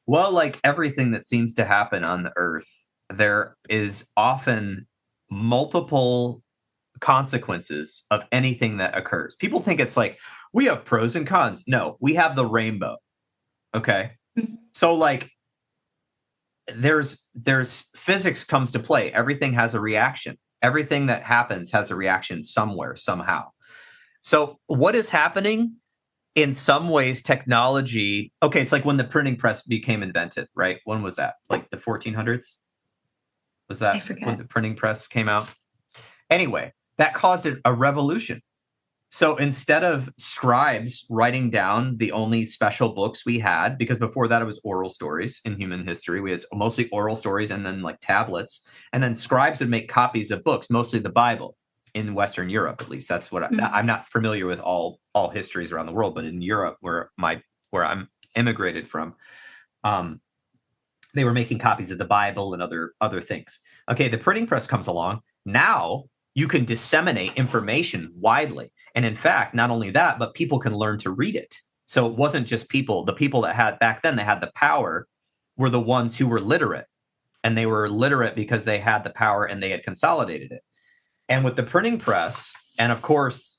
Well, like everything that seems to happen on the earth, there is often multiple consequences of anything that occurs. People think it's like, we have pros and cons. No, we have the rainbow. Okay. So like there's physics comes to play. Everything has a reaction. Everything that happens has a reaction somewhere, somehow. So what is happening? In some ways, technology, okay, it's like when the printing press became invented, right? When was that? Like the 1400s? Was that when the printing press came out? Anyway, that caused a revolution. So instead of scribes writing down the only special books we had, because before that it was oral stories in human history, we had mostly oral stories and then like tablets, and then scribes would make copies of books, mostly the Bible. in Western Europe, at least. That's what I'm not familiar with all histories around the world, but in Europe, where I'm immigrated from, they were making copies of the Bible and other things. Okay, the printing press comes along. Now you can disseminate information widely. And in fact, not only that, but people can learn to read it. So it wasn't just the people that had back then, they had the power, were the ones who were literate. And they were literate because they had the power and they had consolidated it. And with the printing press, and of course,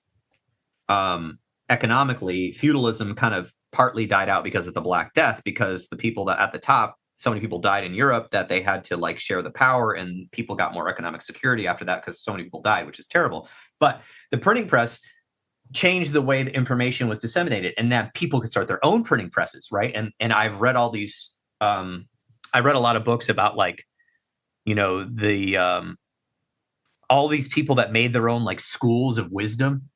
economically, feudalism kind of partly died out because of the Black Death, because the people that at the top, so many people died in Europe that they had to like share the power, and people got more economic security after that because so many people died, which is terrible. But the printing press changed the way the information was disseminated, and now people could start their own printing presses, right? And I've read all these. I read a lot of books about like, the all these people that made their own like schools of wisdom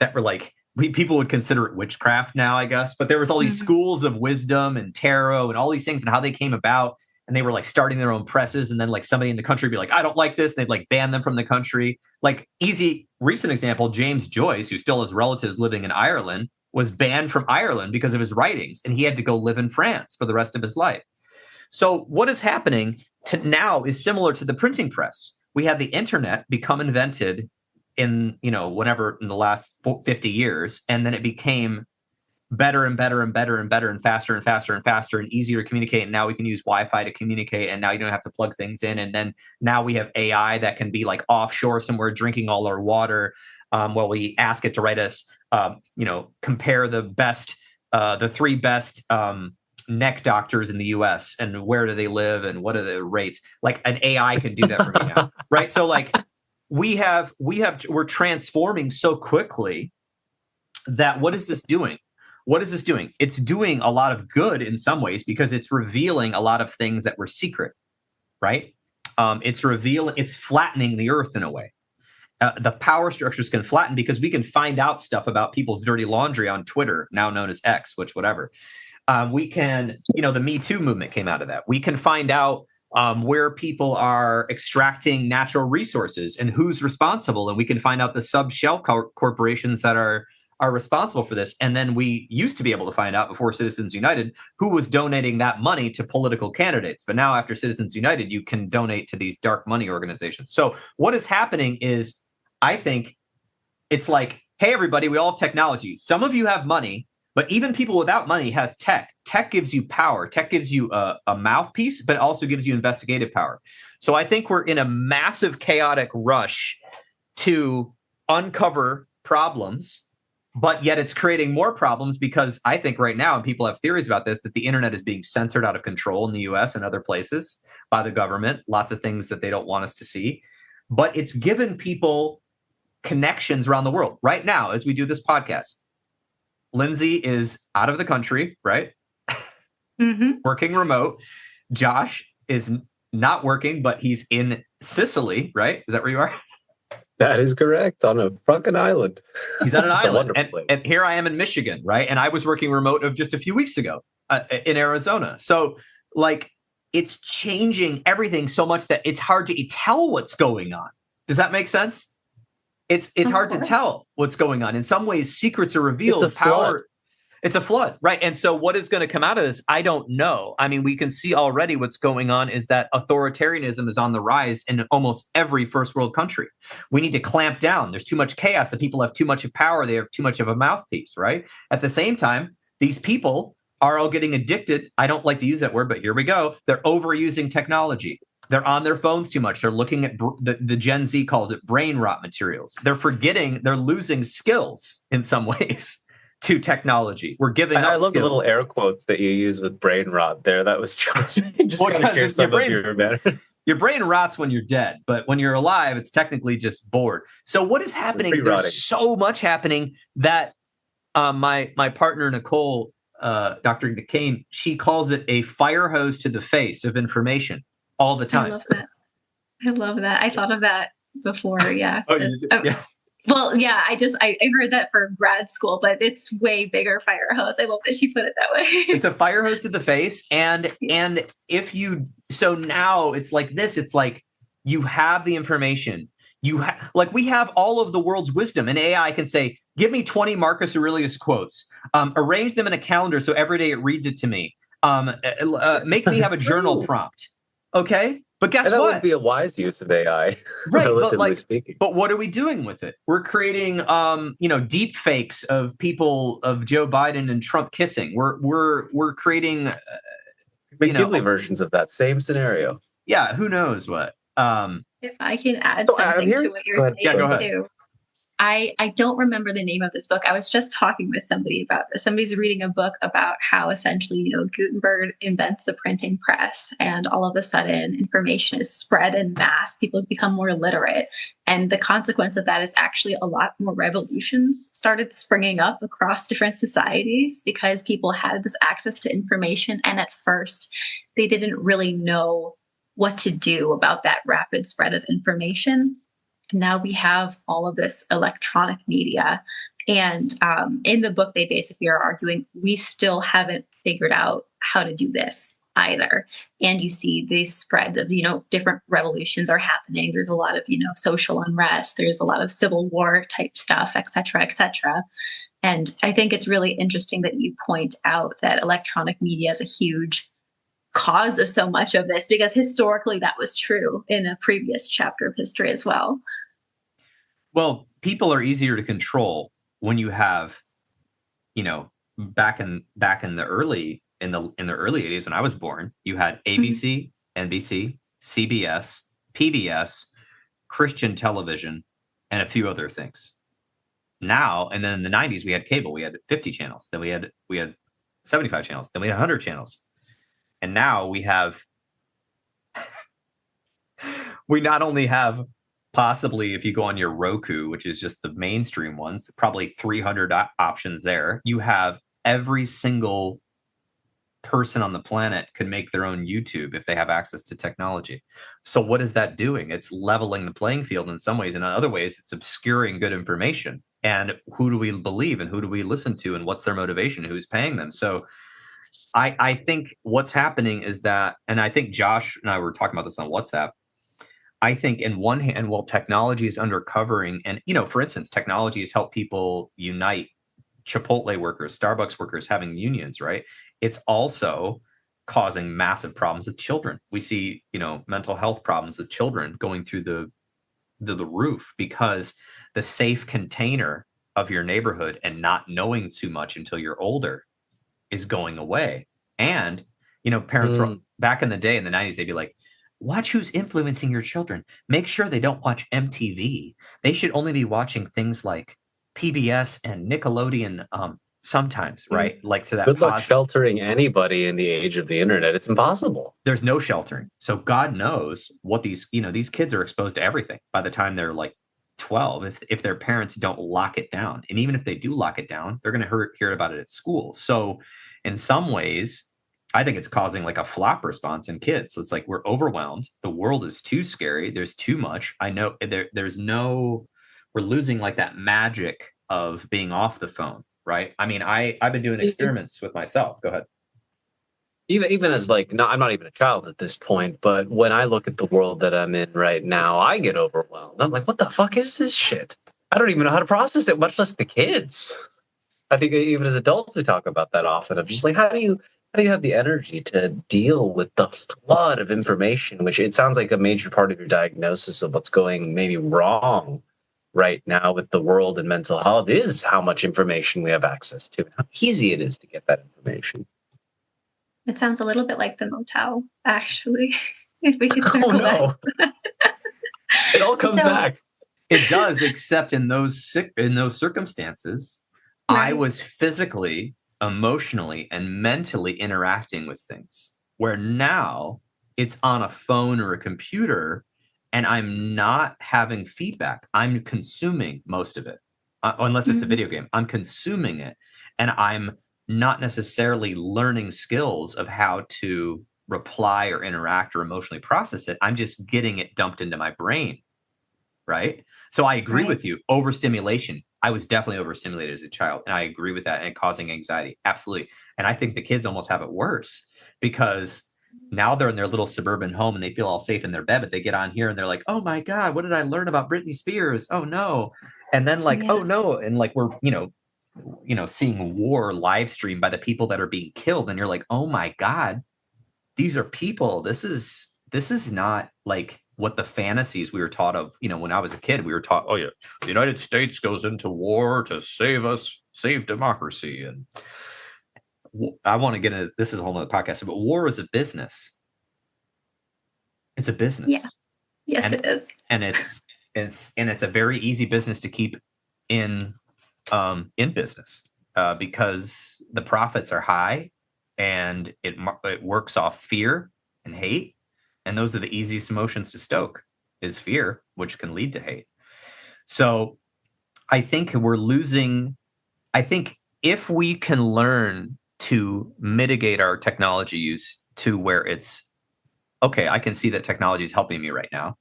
that were like, people would consider it witchcraft now, I guess. But there was all these schools of wisdom and tarot and all these things and how they came about. And they were like starting their own presses. And then like somebody in the country would be like, I don't like this. And they'd like ban them from the country. Like recent example, James Joyce, who still has relatives living in Ireland, was banned from Ireland because of his writings. And he had to go live in France for the rest of his life. So what is happening now is similar to the printing press. We had the internet become invented in the last 50 years. And then it became better and better and better and better and faster and faster and faster and easier to communicate. And now we can use Wi-Fi to communicate. And now you don't have to plug things in. And then now we have AI that can be like offshore somewhere drinking all our water while we ask it to write us, compare the three best neck doctors in the US and where do they live and what are the rates. Like an AI can do that for me now. Right. So like we're transforming so quickly that what is this doing? What is this doing? It's doing a lot of good in some ways because it's revealing a lot of things that were secret, right? It's flattening the earth in a way. The power structures can flatten because we can find out stuff about people's dirty laundry on Twitter, now known as X, whatever. We can, the Me Too movement came out of that. We can find out where people are extracting natural resources and who's responsible. And we can find out the sub-shell corporations that are responsible for this. And then we used to be able to find out before Citizens United who was donating that money to political candidates. But now after Citizens United, you can donate to these dark money organizations. So what is happening is, I think it's like, hey, everybody, we all have technology. Some of you have money, but even people without money have tech. Tech gives you power. Tech gives you a mouthpiece, but also gives you investigative power. So I think we're in a massive chaotic rush to uncover problems, but yet it's creating more problems because I think right now, and people have theories about this, that the internet is being censored out of control in the US and other places by the government, lots of things that they don't want us to see. But it's given people connections around the world. Right now, as we do this podcast, Lindsey is out of the country, right? Working remote. Josh is not working, but he's in Sicily, right? Is that where you are? That is correct. On a fucking island. He's on an island. And here I am in Michigan, right? And I was working remote of just a few weeks ago in Arizona. So like it's changing everything so much that it's hard to tell what's going on. Does that make sense? It's hard to tell what's going on. In some ways, secrets are revealed. It's a flood, right? And so what is going to come out of this? I don't know. I mean, we can see already what's going on is that authoritarianism is on the rise in almost every first world country. We need to clamp down. There's too much chaos. The people have too much of power. They have too much of a mouthpiece, right? At the same time, these people are all getting addicted. I don't like to use that word, but here we go. They're overusing technology. They're on their phones too much. They're looking at the Gen Z calls it brain rot materials. They're losing skills in some ways to technology. We're giving up skills. I love the little air quotes that you use with brain rot there. That was just going to share some of your better. Your brain rots when you're dead, but when you're alive, it's technically just bored. So what is happening? There's so much happening that my partner, Nicole, Dr. DeCane, she calls it a fire hose to the face of information. All the time. I love that. I thought of that before. Yeah. Yeah. Well, yeah, I heard that for grad school, but it's way bigger fire hose. I love that she put it that way. It's a fire hose to the face. And so now it's like this, it's like you have the information, like we have all of the world's wisdom, and AI can say, give me 20 Marcus Aurelius quotes, arrange them in a calendar so every day it reads it to me, make me have a journal prompt. Okay, but guess and that what? would be a wise use of AI, right? relatively speaking. But what are we doing with it? We're creating, deep fakes of people, of Joe Biden and Trump kissing. We're creating, Ghibli versions of that same scenario. Yeah, who knows what? If I can add something to what you're saying too. I don't remember the name of this book. I was just talking with somebody about this. Somebody's reading a book about how essentially, Gutenberg invents the printing press, and all of a sudden information is spread en masse. People become more literate. And the consequence of that is actually a lot more revolutions started springing up across different societies because people had this access to information. And at first, they didn't really know what to do about that rapid spread of information. Now we have all of this electronic media. And in the book, they basically are arguing we still haven't figured out how to do this either. And you see the spread of, different revolutions are happening. There's a lot of, social unrest. There's a lot of civil war type stuff, et cetera, et cetera. And I think it's really interesting that you point out that electronic media is a huge cause of so much of this, because historically that was true in a previous chapter of history as well. Well, people are easier to control when you have, back in the early 80s when I was born, you had ABC, NBC, CBS, PBS, Christian television, and a few other things. Now, and then in the 90s we had cable. We had 50 channels. Then we had 75 channels. Then we had 100 channels. And now we not only have, possibly, if you go on your Roku, which is just the mainstream ones, probably 300 options there. You have every single person on the planet can make their own YouTube if they have access to technology. So what is that doing? It's leveling the playing field in some ways. And in other ways, it's obscuring good information. And who do we believe and who do we listen to and what's their motivation? Who's paying them? So I think what's happening is that, and I think Josh and I were talking about this on WhatsApp, I think in one hand, while technology is undercovering, and, for instance, technology has helped people unite, Chipotle workers, Starbucks workers having unions, right? It's also causing massive problems with children. We see, mental health problems with children going through the roof because the safe container of your neighborhood and not knowing too much until you're older is going away. And, parents were, back in the day in the 90s, they'd be like, watch who's influencing your children. Make sure they don't watch MTV. They should only be watching things like PBS and Nickelodeon sometimes, right? Like, so that good luck sheltering anybody in the age of the internet. It's impossible. There's no sheltering. So God knows what these kids are exposed to everything by the time they're like 12, if their parents don't lock it down. And even if they do lock it down, they're going to hear about it at school. So in some ways, I think it's causing like a flop response in kids. It's like we're overwhelmed. The world is too scary. There's too much. I know we're losing like that magic of being off the phone, right? I mean, I've been doing experiments with myself. Go ahead. Even as I'm not even a child at this point, but when I look at the world that I'm in right now, I get overwhelmed. I'm like, what the fuck is this shit? I don't even know how to process it, much less the kids. I think even as adults, we talk about that often. I'm just like, how do you have the energy to deal with the flood of information, which it sounds like a major part of your diagnosis of what's going maybe wrong right now with the world and mental health is how much information we have access to, and how easy it is to get that information. It sounds a little bit like the motel, actually, if we could circle back. It all comes back. It does, except in those circumstances, right. I was physically, emotionally, and mentally interacting with things, where now it's on a phone or a computer and I'm not having feedback. I'm consuming most of it, unless it's a video game. I'm consuming it, and I'm not necessarily learning skills of how to reply or interact or emotionally process it. I'm just getting it dumped into my brain, right? So I agree with you. Overstimulation. I was definitely overstimulated as a child, and I agree with that, and causing anxiety. Absolutely. And I think the kids almost have it worse because Now they're in their little suburban home and they feel all safe in their bed, but they get on here and they're like, oh my God, what did I learn about Britney Spears? Oh no. And then like, Yeah. oh no. And like, we're, seeing war live stream by the people that are being killed. And you're like, oh my God, these are people. This is not like what the fantasies we were taught of. When I was a kid, we were taught, oh yeah, the United States goes into war to save democracy. And I want to get into, this is a whole nother podcast, but war is a business. It's a business. Yeah. Yes, it is. And it's a very easy business to keep in business because the profits are high and it works off fear and hate. And those are the easiest emotions to stoke is fear, which can lead to hate. So I think I think if we can learn to mitigate our technology use to where it's, okay, I can see that technology is helping me right now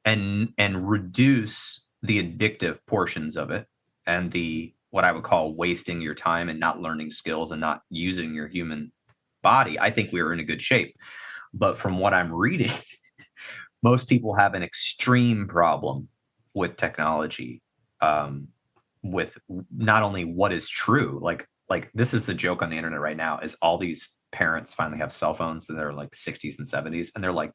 and reduce the addictive portions of it and the, what I would call wasting your time and not learning skills and not using your human body, I think we are in a good shape. But from what I'm reading, most people have an extreme problem with technology, with not only what is true, like this is the joke on the internet right now, is all these parents finally have cell phones that are like 60s and 70s. And they're like,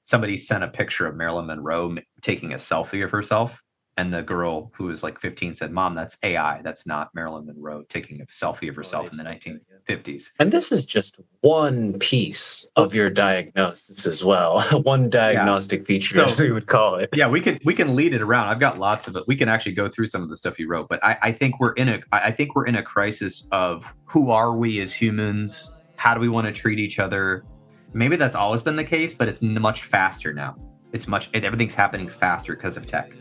somebody sent a picture of Marilyn Monroe taking a selfie of herself. And the girl who was like 15 said, Mom, that's AI. That's not Marilyn Monroe taking a selfie of herself in the 1950s. And this is just one piece of your diagnosis as well. One diagnostic feature, as we would call it. Yeah, we can lead it around. I've got lots of it. We can actually go through some of the stuff you wrote. But I think we're in a crisis of who are we as humans? How do we want to treat each other? Maybe that's always been the case, but it's much faster now. Everything's happening faster because of tech.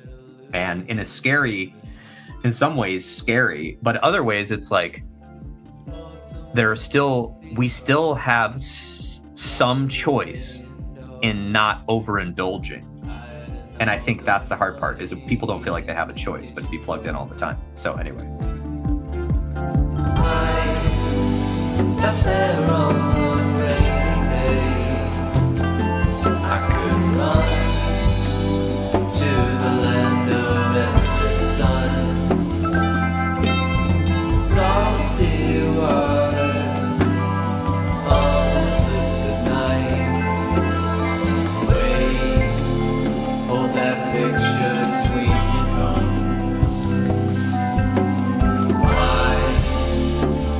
And in some ways scary, but other ways it's like we still have some choice in not overindulging. And I think that's the hard part, is that people don't feel like they have a choice, but to be plugged in all the time. So anyway. I sat there on one rainy day. I could run to the land of endless sun, salty water on the lips at night. Wait, hold that picture between your thumbs. Why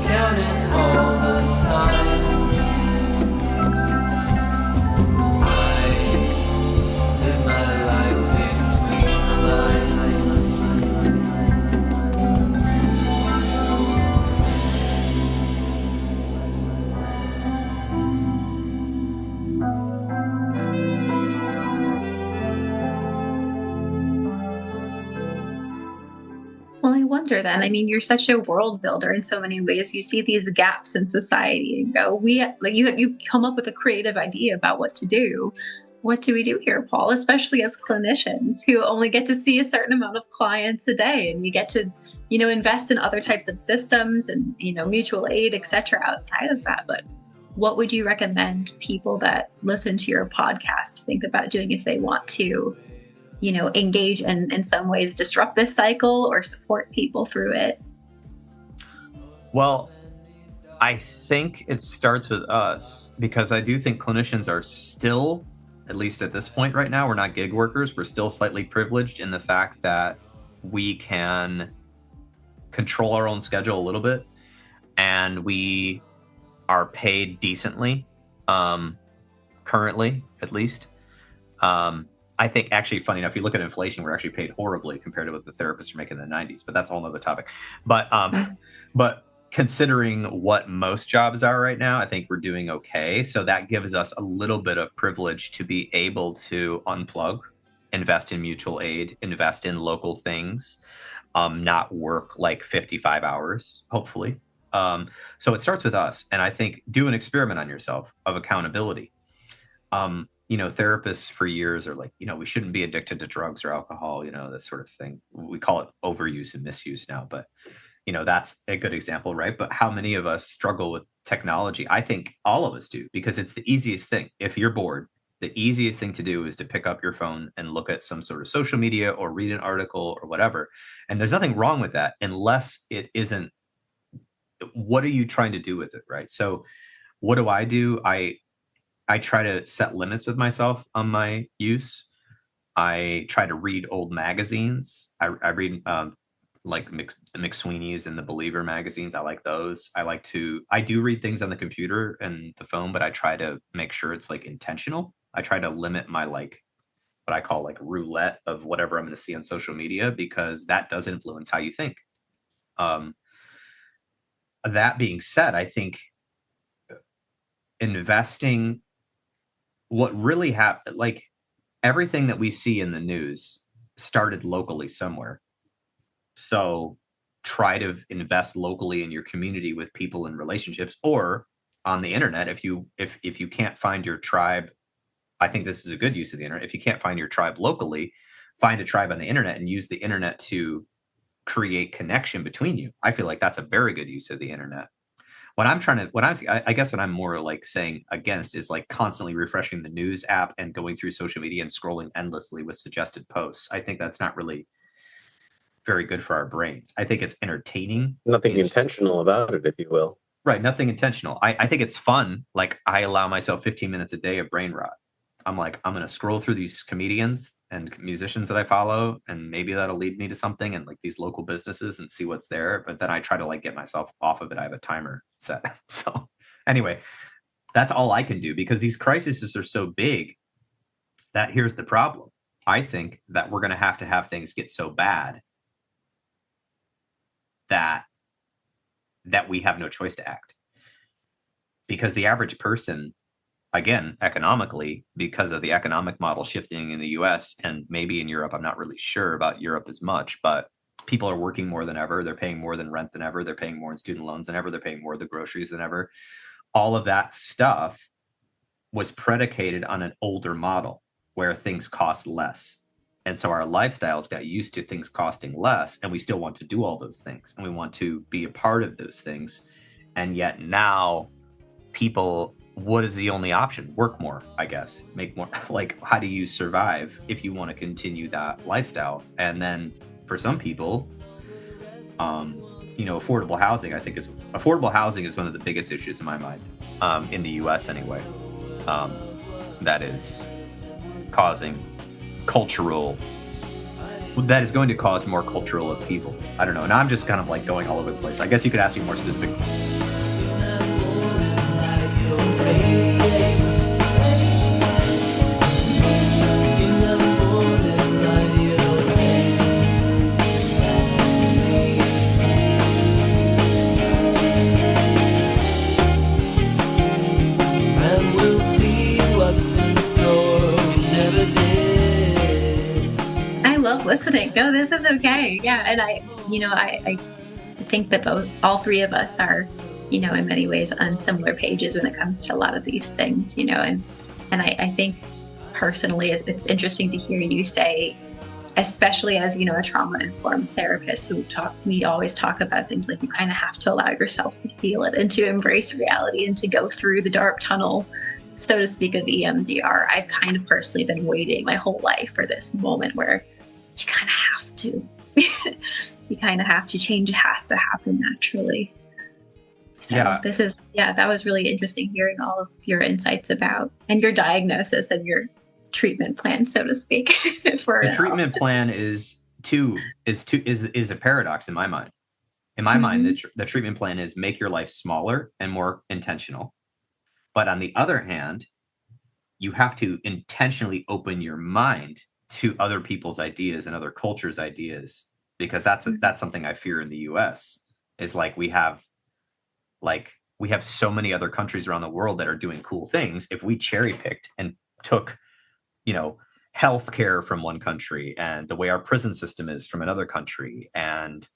counting all the time? I live my life between the lines. Well, I wonder then. I mean, you're such a world builder in so many ways. You see these gaps in society and go, you come up with a creative idea about what to do. What do we do here, Paul? Especially as clinicians who only get to see a certain amount of clients a day, and we get to, invest in other types of systems and, mutual aid, et cetera, outside of that. But what would you recommend people that listen to your podcast think about doing if they want to, engage and in some ways disrupt this cycle or support people through it? Well, I think it starts with us, because I do think clinicians are still, at least at this point right now, we're not gig workers. We're still slightly privileged in the fact that we can control our own schedule a little bit, and we are paid decently, currently, at least. I think actually, funny enough, you look at inflation, we're actually paid horribly compared to what the therapists are making in the 90s, but that's a whole nother topic. But considering what most jobs are right now, I think we're doing okay. So that gives us a little bit of privilege to be able to unplug, invest in mutual aid, invest in local things, not work like 55 hours, hopefully. So it starts with us. And I think do an experiment on yourself of accountability. Therapists for years are like, we shouldn't be addicted to drugs or alcohol, this sort of thing. We call it overuse and misuse now, but that's a good example, right? But how many of us struggle with technology. I think all of us do, because it's the easiest thing. If you're bored, the easiest thing to do is to pick up your phone and look at some sort of social media or read an article or whatever. And there's nothing wrong with that, unless it isn't, what are you trying to do with it, right? So what do? I try to set limits with myself on my use. I try to read old magazines. I read like the McSweeney's and the Believer magazines. I like those. I do read things on the computer and the phone, but I try to make sure it's like intentional. I try to limit my like what I call like roulette of whatever I'm going to see on social media, because that does influence how you think. That being said, I think investing, what really happened, like everything that we see in the news started locally somewhere. So try to invest locally in your community with people in relationships, or on the internet. If you can't find your tribe, I think this is a good use of the internet. If you can't find your tribe locally, find a tribe on the internet and use the internet to create connection between you. I feel like that's a very good use of the internet. I guess what I'm more like saying against is like constantly refreshing the news app and going through social media and scrolling endlessly with suggested posts. I think that's not really very good for our brains. I think it's entertaining. Nothing intentional about it, if you will. Right. Nothing intentional. I think it's fun. Like, I allow myself 15 minutes a day of brain rot. I'm like, I'm going to scroll through these comedians and musicians that I follow, and maybe that'll lead me to something, and like these local businesses, and see what's there. But then I try to like get myself off of it. I have a timer set. So anyway, that's all I can do, because these crises are so big that here's the problem. I think that we're going to have things get so bad that we have no choice to act, because the average person, again, economically, because of the economic model shifting in the US and maybe in Europe, I'm not really sure about Europe as much, but people are working more than ever. They're paying more than rent than ever. They're paying more in student loans than ever. They're paying more of the groceries than ever. All of that stuff was predicated on an older model where things cost less. And so our lifestyles got used to things costing less, and we still want to do all those things, and we want to be a part of those things. And yet now people, what is the only option? Work more, I guess. Make more. Like, how do you survive if you want to continue that lifestyle? And then for some people, affordable housing, affordable housing is one of the biggest issues in my mind, in the US anyway. That is going to cause more cultural upheaval. I don't know. And I'm just kind of like going all over the place. I guess you could ask me more specific. And we'll see what's in store. We never did. I love listening. No, this is okay. Yeah. And I think that all three of us are, in many ways on similar pages when it comes to a lot of these things, and I think personally it's interesting to hear you say, especially as, a trauma-informed therapist we always talk about things like you kind of have to allow yourself to feel it and to embrace reality and to go through the dark tunnel, so to speak, of EMDR. I've kind of personally been waiting my whole life for this moment where you kind of have to, change has to happen naturally. So that was really interesting hearing all of your insights about, and your diagnosis and your treatment plan, so to speak. The treatment plan is a paradox in my mind. In my mind, the treatment plan is make your life smaller and more intentional. But on the other hand, you have to intentionally open your mind to other people's ideas and other cultures' ideas, because that's something I fear in the US, is like we have so many other countries around the world that are doing cool things. If we cherry picked and took, healthcare from one country and the way our prison system is from another country, and,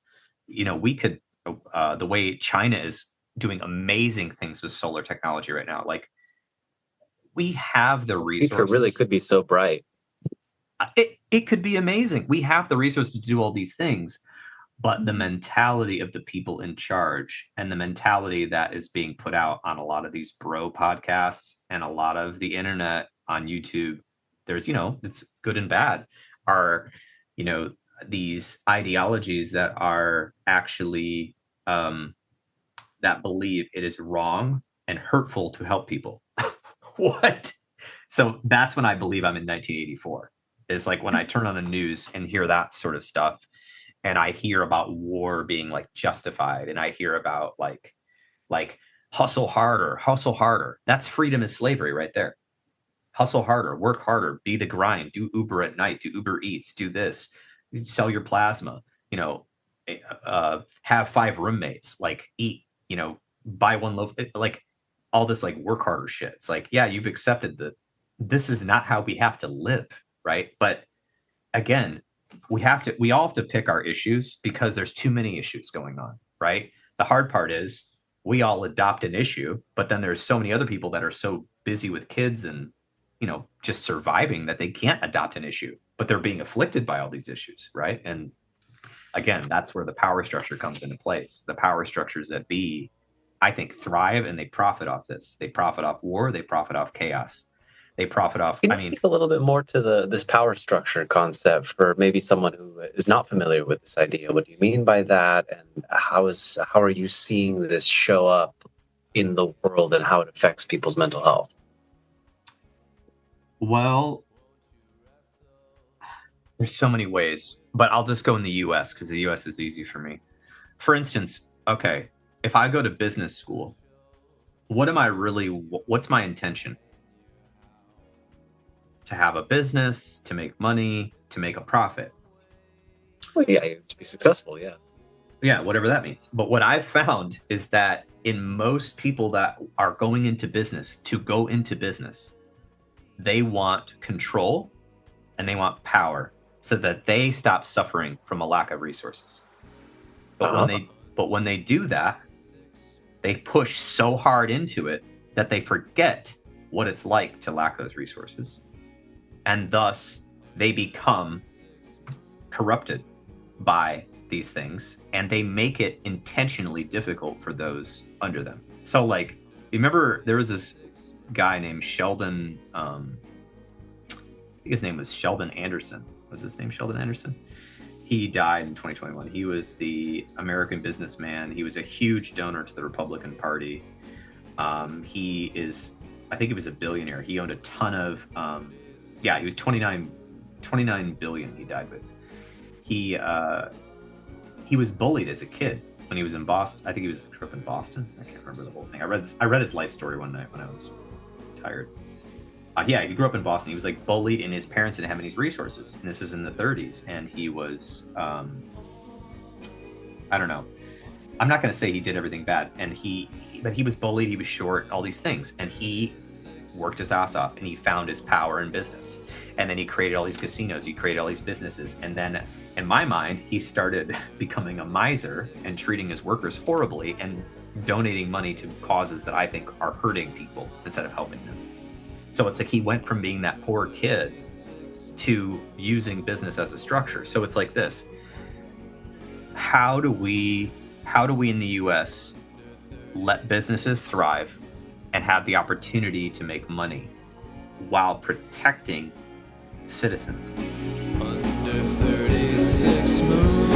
we could, the way China is doing amazing things with solar technology right now, like we have the resources. It really could be so bright. It could be amazing. We have the resources to do all these things. But the mentality of the people in charge and the mentality that is being put out on a lot of these bro podcasts and a lot of the internet on YouTube, there's, it's good and bad, are, these ideologies that are actually that believe it is wrong and hurtful to help people. What? So that's when I believe I'm in 1984. Is like when I turn on the news and hear that sort of stuff, and I hear about war being like justified, and I hear about like hustle harder. That's freedom is slavery right there. Hustle harder, work harder, be the grind, do Uber at night, do Uber Eats, do this, sell your plasma, have 5 roommates, like eat, buy one loaf, like all this like work harder shit. It's like, yeah, you've accepted that this is not how we have to live, right? But again, we all have to pick our issues because there's too many issues going on, right? The hard part is we all adopt an issue, but then there's so many other people that are so busy with kids and, just surviving that they can't adopt an issue, but they're being afflicted by all these issues, right? And again, that's where the power structure comes into place. The power structures that I think, thrive and they profit off this. They profit off war. They profit off chaos. They profit off. Can you speak a little bit more to this power structure concept for maybe someone who is not familiar with this idea? What do you mean by that, and how are you seeing this show up in the world and how it affects people's mental health? Well, there's so many ways, but I'll just go in the U.S. because the U.S. is easy for me. For instance, okay, if I go to business school, what's my intention? To have a business, to make money, to make a profit. Well, yeah, to be successful, yeah. Yeah, whatever that means. But what I've found is that in most people that are going into business, they want control and they want power so that they stop suffering from a lack of resources. But when they do that, they push so hard into it that they forget what it's like to lack those resources. And thus they become corrupted by these things, and they make it intentionally difficult for those under them. So like, you remember there was this guy named Sheldon, I think his name was Sheldon Anderson. Was his name Sheldon Anderson? He died in 2021. He was the American businessman. He was a huge donor to the Republican Party. I think he was a billionaire. He owned a ton of, he was 29 billion he died with. He was bullied as a kid when he was in Boston. I think he grew up in Boston. I can't remember the whole thing. I read his life story one night when I was tired. He grew up in Boston. He was like bullied, and his parents didn't have any resources. And this is in the 30s. And he was, I don't know. I'm not going to say he did everything bad. But he was bullied. He was short, all these things. And he worked his ass off, and he found his power in business. And then he created all these casinos. He created all these businesses. And then in my mind, he started becoming a miser and treating his workers horribly and donating money to causes that I think are hurting people instead of helping them. So it's like he went from being that poor kid to using business as a structure. So it's like this. How do we in the US let businesses thrive and have the opportunity to make money while protecting citizens? Under 36 moons.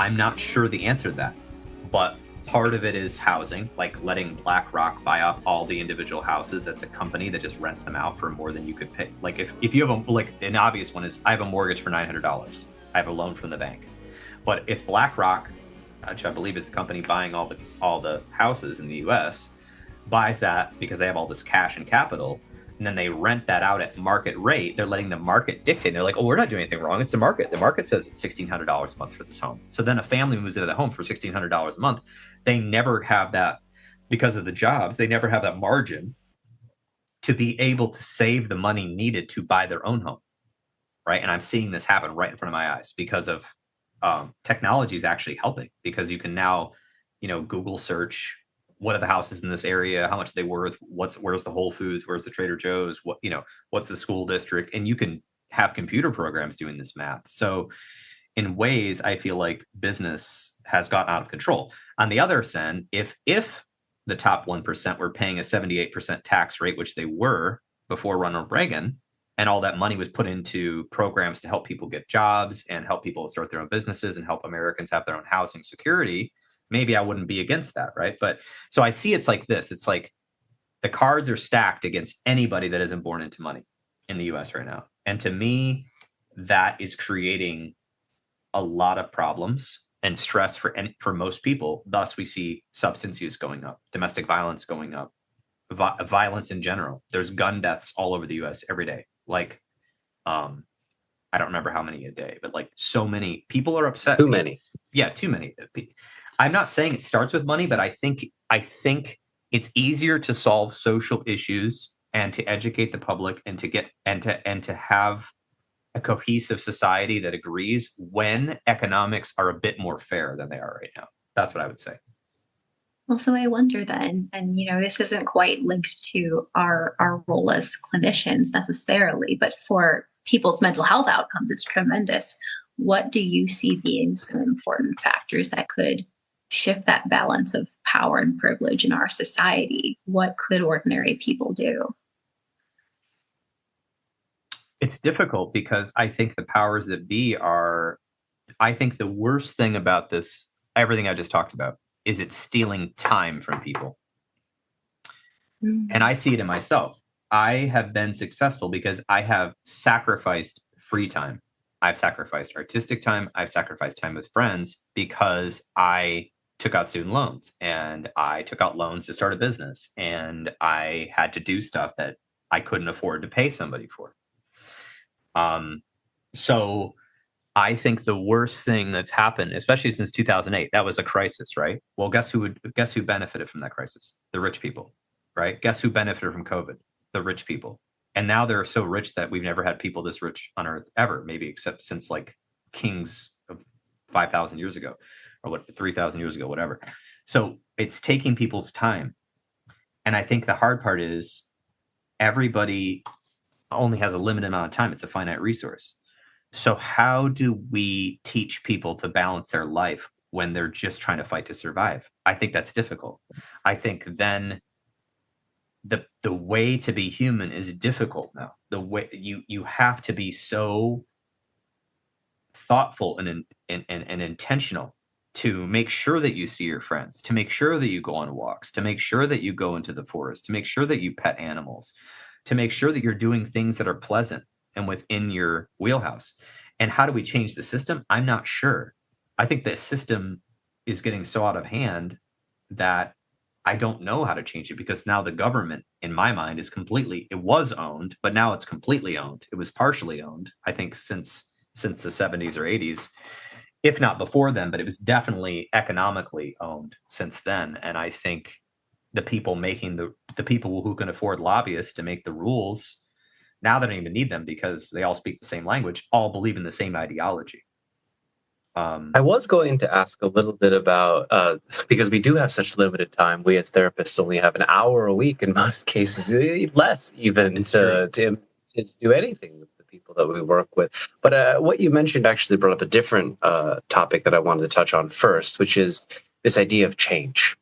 I'm not sure the answer to that, but part of it is housing, like letting BlackRock buy up all the individual houses. That's a company that just rents them out for more than you could pay. Like if you have an obvious one is, I have a mortgage for $900. I have a loan from the bank. But if BlackRock, which I believe is the company buying all the houses in the US, buys that because they have all this cash and capital, and then they rent that out at market rate, they're letting the market dictate. They're like, oh, we're not doing anything wrong. It's the market. The market says it's $1,600 a month for this home. So then a family moves into the home for $1,600 a month. They never have that, because of the jobs, they never have that margin to be able to save the money needed to buy their own home, right? And I'm seeing this happen right in front of my eyes because of technology is actually helping, because you can now, Google search, what are the houses in this area? How much are they worth? Where's the Whole Foods? Where's the Trader Joe's? What's the school district? And you can have computer programs doing this math. So in ways, I feel like business has gotten out of control. On the other hand, if the top 1% were paying a 78% tax rate, which they were before Ronald Reagan, and all that money was put into programs to help people get jobs and help people start their own businesses and help Americans have their own housing security, maybe I wouldn't be against that, right? But so I see it's like this. It's like the cards are stacked against anybody that isn't born into money in the US right now. And to me, that is creating a lot of problems and stress for most people. Thus, we see substance use going up, domestic violence going up, violence in general. There's gun deaths all over the US every day. Like, I don't remember how many a day, but like so many people are upset. Too many. Yeah, too many. I'm not saying it starts with money, but I think it's easier to solve social issues and to educate the public and to get and to have a cohesive society that agrees when economics are a bit more fair than they are right now. That's what I would say. Well, so I wonder then, and this isn't quite linked to our role as clinicians necessarily, but for people's mental health outcomes, it's tremendous. What do you see being some important factors that could shift that balance of power and privilege in our society? What could ordinary people do? It's difficult because I think the powers that be I think the worst thing about this, everything I just talked about, is it's stealing time from people. And I see it in myself. I have been successful because I have sacrificed free time. I've sacrificed artistic time. I've sacrificed time with friends because I took out student loans and I took out loans to start a business, and I had to do stuff that I couldn't afford to pay somebody for. So I think the worst thing that's happened, especially since 2008, that was a crisis, right? Well, guess who benefited from that crisis? The rich people, right? Guess who benefited from COVID? The rich people. And now they're so rich that we've never had people this rich on earth ever, maybe except since like kings of 5,000 years ago or 3,000 years ago, whatever. So it's taking people's time. And I think the hard part is everybody only has a limited amount of time. It's a finite resource. So how do we teach people to balance their life when they're just trying to fight to survive? I think that's difficult. I think then the way to be human is difficult now. The way you have to be so thoughtful and intentional to make sure that you see your friends, to make sure that you go on walks, to make sure that you go into the forest, to make sure that you pet animals, to make sure that you're doing things that are pleasant and within your wheelhouse. And how do we change the system? I'm not sure. I think the system is getting so out of hand that I don't know how to change it, because now the government, in my mind, it was owned, but now it's completely owned. It was partially owned, I think, since the 70s or 80s, if not before then, but it was definitely economically owned since then. And I think the people making the people who can afford lobbyists to make the rules, now they don't even need them because they all speak the same language, all believe in the same ideology. I was going to ask a little bit about, because we do have such limited time. We as therapists only have an hour a week in most cases, less even to do anything with the people that we work with. But what you mentioned actually brought up a different topic that I wanted to touch on first, which is this idea of change.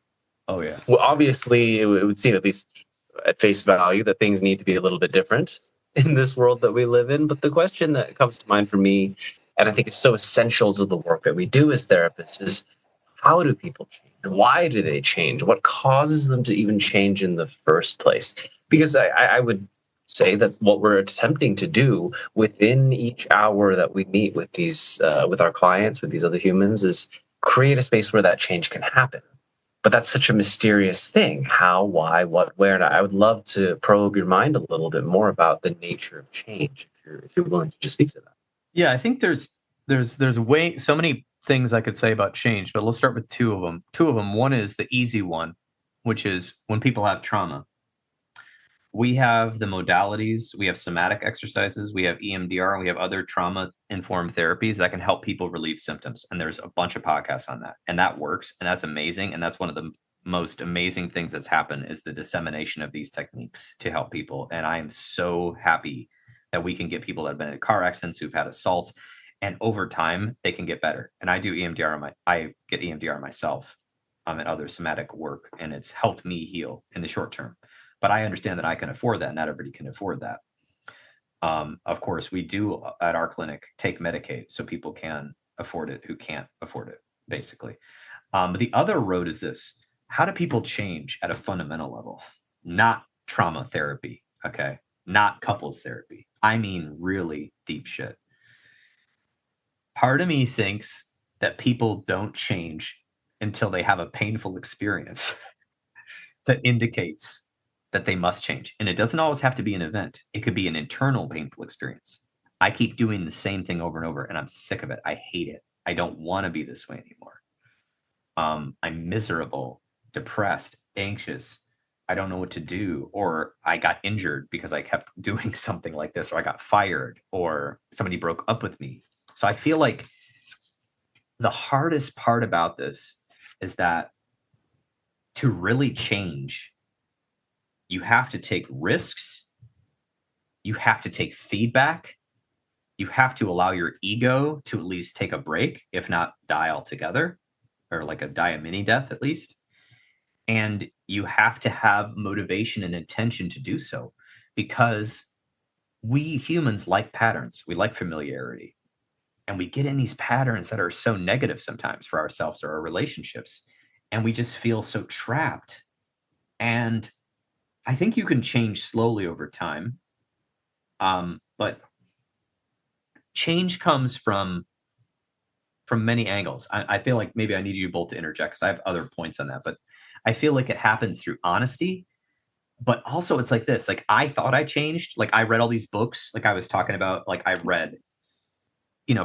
Oh, yeah. Well, obviously, it would seem, at least at face value, that things need to be a little bit different in this world that we live in. But the question that comes to mind for me And I think it's so essential to the work that we do as therapists is how do people change? Why do they change? What causes them to even change in the first place? Because I would say that what we're attempting to do within each hour that we meet with these with our clients, with these other humans, is create a space where that change can happen. But that's such a mysterious thing. How, why, what, where? And I would love to probe your mind a little bit more about the nature of change, if you're willing to just speak to that. Yeah, I think there's way so many things I could say about change, but let's start with two of them. One is the easy one, which is when people have trauma. We have the modalities, we have somatic exercises, we have EMDR, and we have other trauma-informed therapies that can help people relieve symptoms. And there's a bunch of podcasts on that. And that works, and that's amazing. And that's one of the most amazing things that's happened is the dissemination of these techniques to help people. And I am so happy that we can get people that have been in car accidents, who've had assaults, and over time, they can get better. And I do EMDR, I get EMDR myself and other somatic work, and it's helped me heal in the short term. But I understand that I can afford that. Not everybody can afford that. Of course, we do at our clinic take Medicaid so people can afford it who can't afford it, basically. But the other road is this. How do people change at a fundamental level? Not trauma therapy, okay? Not couples therapy. I mean really deep shit. Part of me thinks that people don't change until they have a painful experience that indicates that they must change. And it doesn't always have to be an event. It could be an internal painful experience. I keep doing the same thing over and over, and I'm sick of it. I hate it. I don't want to be this way anymore. I'm miserable, depressed, anxious. I don't know what to do. Or I got injured because I kept doing something like this, or I got fired, or somebody broke up with me. So I feel like the hardest part about this is that to really change, you have to take risks. You have to take feedback. You have to allow your ego to at least take a break, if not die altogether, or like die a mini death at least. And you have to have motivation and intention to do so, because we humans like patterns. We like familiarity. And we get in these patterns that are so negative sometimes for ourselves or our relationships. And we just feel so trapped. And I think you can change slowly over time. But change comes from many angles. I feel like maybe I need you both to interject because I have other points on that. But I feel like it happens through honesty. But also it's like this. Like I thought I changed. Like I read all these books. Like I was talking about, like I read,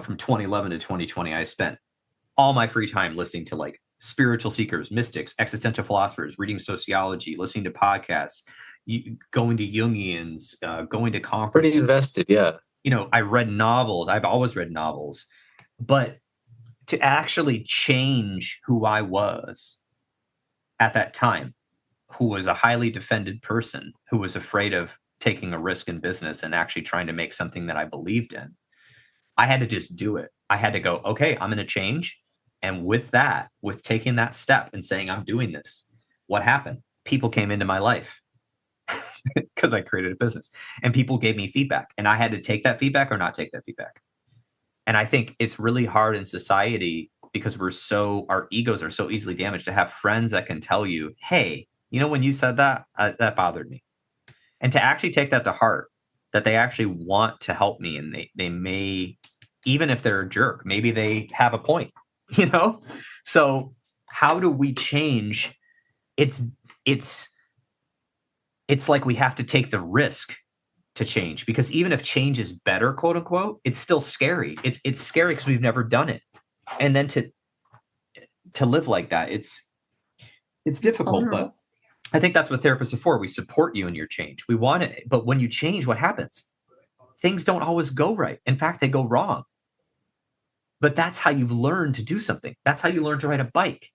from 2011 to 2020, I spent all my free time listening to like spiritual seekers, mystics, existential philosophers, reading sociology, listening to podcasts, going to Jungians, going to conferences. Pretty invested, yeah. I read novels. I've always read novels. But to actually change who I was at that time, who was a highly defended person, who was afraid of taking a risk in business and actually trying to make something that I believed in, I had to just do it. I had to go, okay, I'm going to change. And with taking that step and saying, I'm doing this, what happened? People came into my life because I created a business, and people gave me feedback, and I had to take that feedback or not take that feedback. And I think it's really hard in society because our egos are so easily damaged, to have friends that can tell you, hey, when you said that, that bothered me. And to actually take that to heart, that they actually want to help me, and they may, even if they're a jerk, maybe they have a point, So how do we change? It's like we have to take the risk to change, because even if change is better, quote unquote, it's still scary. It's scary because we've never done it. And then to live like that, it's difficult, but I think that's what therapists are for. We support you in your change. We want it. But when you change, what happens? Things don't always go right. In fact, they go wrong. But that's how you learn to do something. That's how you learn to ride a bike.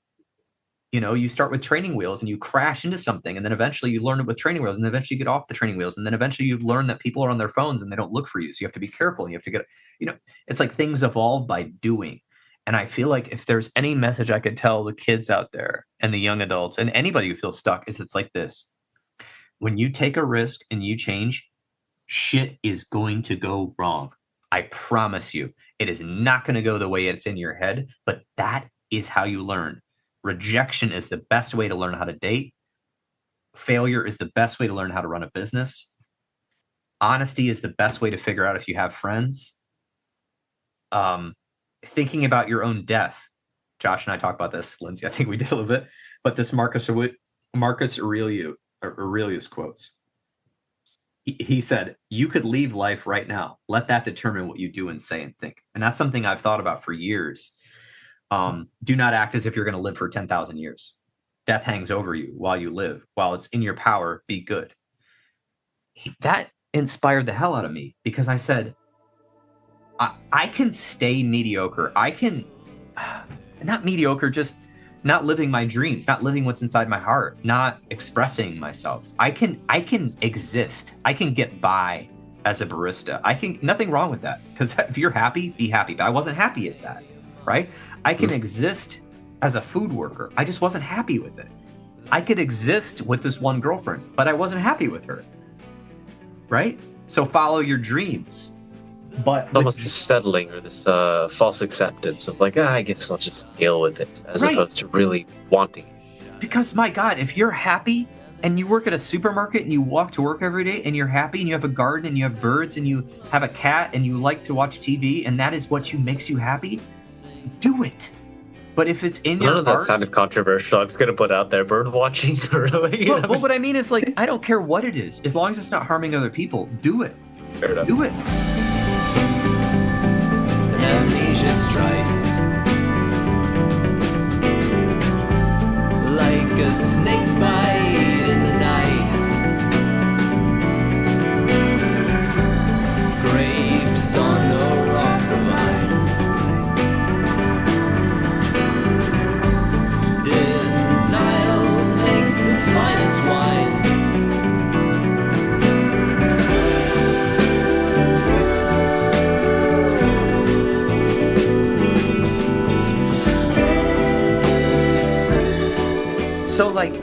You start with training wheels and you crash into something, and then eventually you learn it with training wheels, and then eventually you get off the training wheels, and then eventually you learn that people are on their phones and they don't look for you. So you have to be careful, and you have to get, it's like things evolve by doing. And I feel like if there's any message I could tell the kids out there and the young adults and anybody who feels stuck, it's like this. When you take a risk and you change, shit is going to go wrong. I promise you, it is not going to go the way it's in your head, but that is how you learn. Rejection is the best way to learn how to date. Failure is the best way to learn how to run a business. Honesty is the best way to figure out if you have friends. Thinking about your own death. Josh and I talked about this, Lindsey. I think we did a little bit, but this Marcus Aurelius quotes. He said, "You could leave life right now. Let that determine what you do and say and think." And that's something I've thought about for years. Do not act as if you're going to live for 10,000 years. Death hangs over you while you live. While it's in your power, be good. That inspired the hell out of me because I said, I can stay mediocre. I can, not mediocre, just not living my dreams, not living what's inside my heart, not expressing myself. I can exist. I can get by as a barista. Nothing wrong with that. Because if you're happy, be happy. But I wasn't happy as that, right? I can exist as a food worker. I just wasn't happy with it. I could exist with this one girlfriend, but I wasn't happy with her, right? So follow your dreams. But almost this settling or this false acceptance of like, I guess I'll just deal with it, as opposed to really wanting it. Because my God, if you're happy and you work at a supermarket and you walk to work every day and you're happy and you have a garden and you have birds and you have a cat and you like to watch TV and that is what makes you happy, do it. But if it's in your heart... None of that sounded controversial. I'm just going to put out there, bird watching, really. Well, what I mean is, like, I don't care what it is. As long as it's not harming other people, do it. Fair enough. Do it. Amnesia strikes like a snake bite in the night. Grapes on the rock the vine. Denial makes the finest wine. So, like,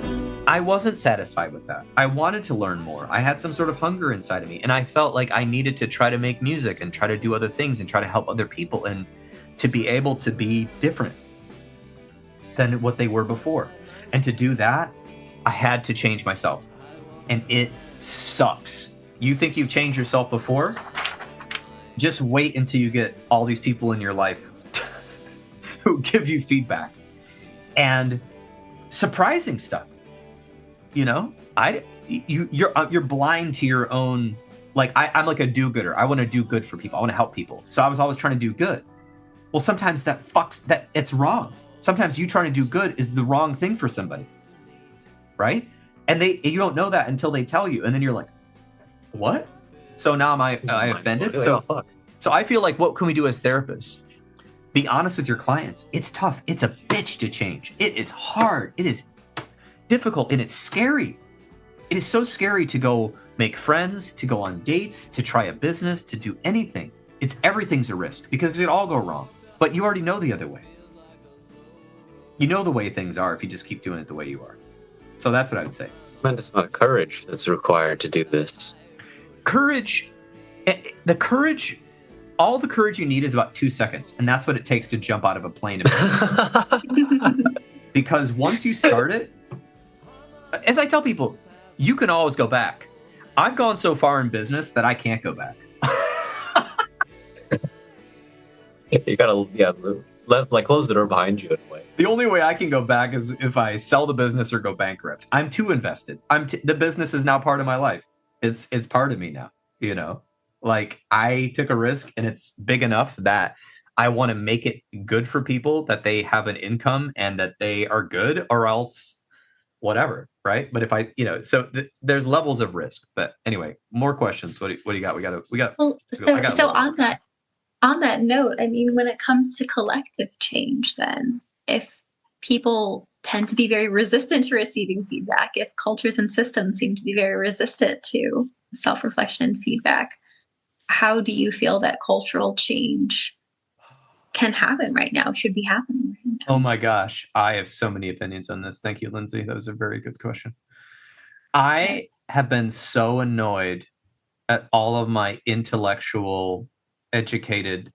I wasn't satisfied with that. I wanted to learn more. I had some sort of hunger inside of me, and I felt like I needed to try to make music and try to do other things and try to help other people and to be able to be different than what they were before. And to do that, I had to change myself. And it sucks. You think you've changed yourself before? Just wait until you get all these people in your life who give you feedback. And surprising stuff, you know. You're blind to your own. Like I'm like a do-gooder. I want to do good for people. I want to help people. So I was always trying to do good. Well, sometimes it's wrong. Sometimes you trying to do good is the wrong thing for somebody, right? And you don't know that until they tell you, and then you're like, what? So now am I offended? So I feel like, what can we do as therapists? Be honest with your clients. It's tough. It's a bitch to change. It is hard. It is difficult, and it's scary. It is so scary to go make friends, to go on dates, to try a business, to do anything. Everything's a risk because it could all go wrong. But you already know the other way. You know the way things are if you just keep doing it the way you are. So that's what I would say. Tremendous amount of courage that's required to do this. Courage. All the courage you need is about 2 seconds, and that's what it takes to jump out of a plane. Because once you start it, as I tell people, you can always go back. I've gone so far in business that I can't go back. You gotta, close the door behind you in a way. The only way I can go back is if I sell the business or go bankrupt. I'm too invested. The business is now part of my life. It's part of me now, you know. Like, I took a risk, and it's big enough that I want to make it good for people, that they have an income and that they are good, or else whatever, right? But if there's levels of risk. But anyway, more questions. What do you got? We got. Well, so on that note, I mean, when it comes to collective change, then if people tend to be very resistant to receiving feedback, if cultures and systems seem to be very resistant to self-reflection and feedback, how do you feel that cultural change can happen right now, should be happening right now? Oh my gosh, I have so many opinions on this. Thank you, Lindsey. That was a very good question. I have been so annoyed at all of my intellectual educated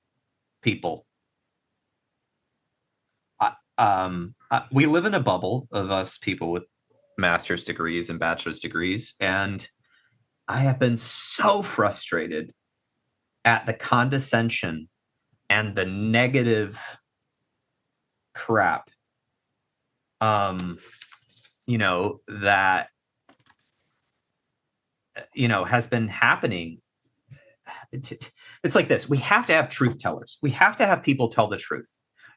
people. We live in a bubble of us people with master's degrees and bachelor's degrees, and I have been so frustrated at the condescension and the negative crap, that, has been happening. It's like this. We have to have truth tellers. We have to have people tell the truth.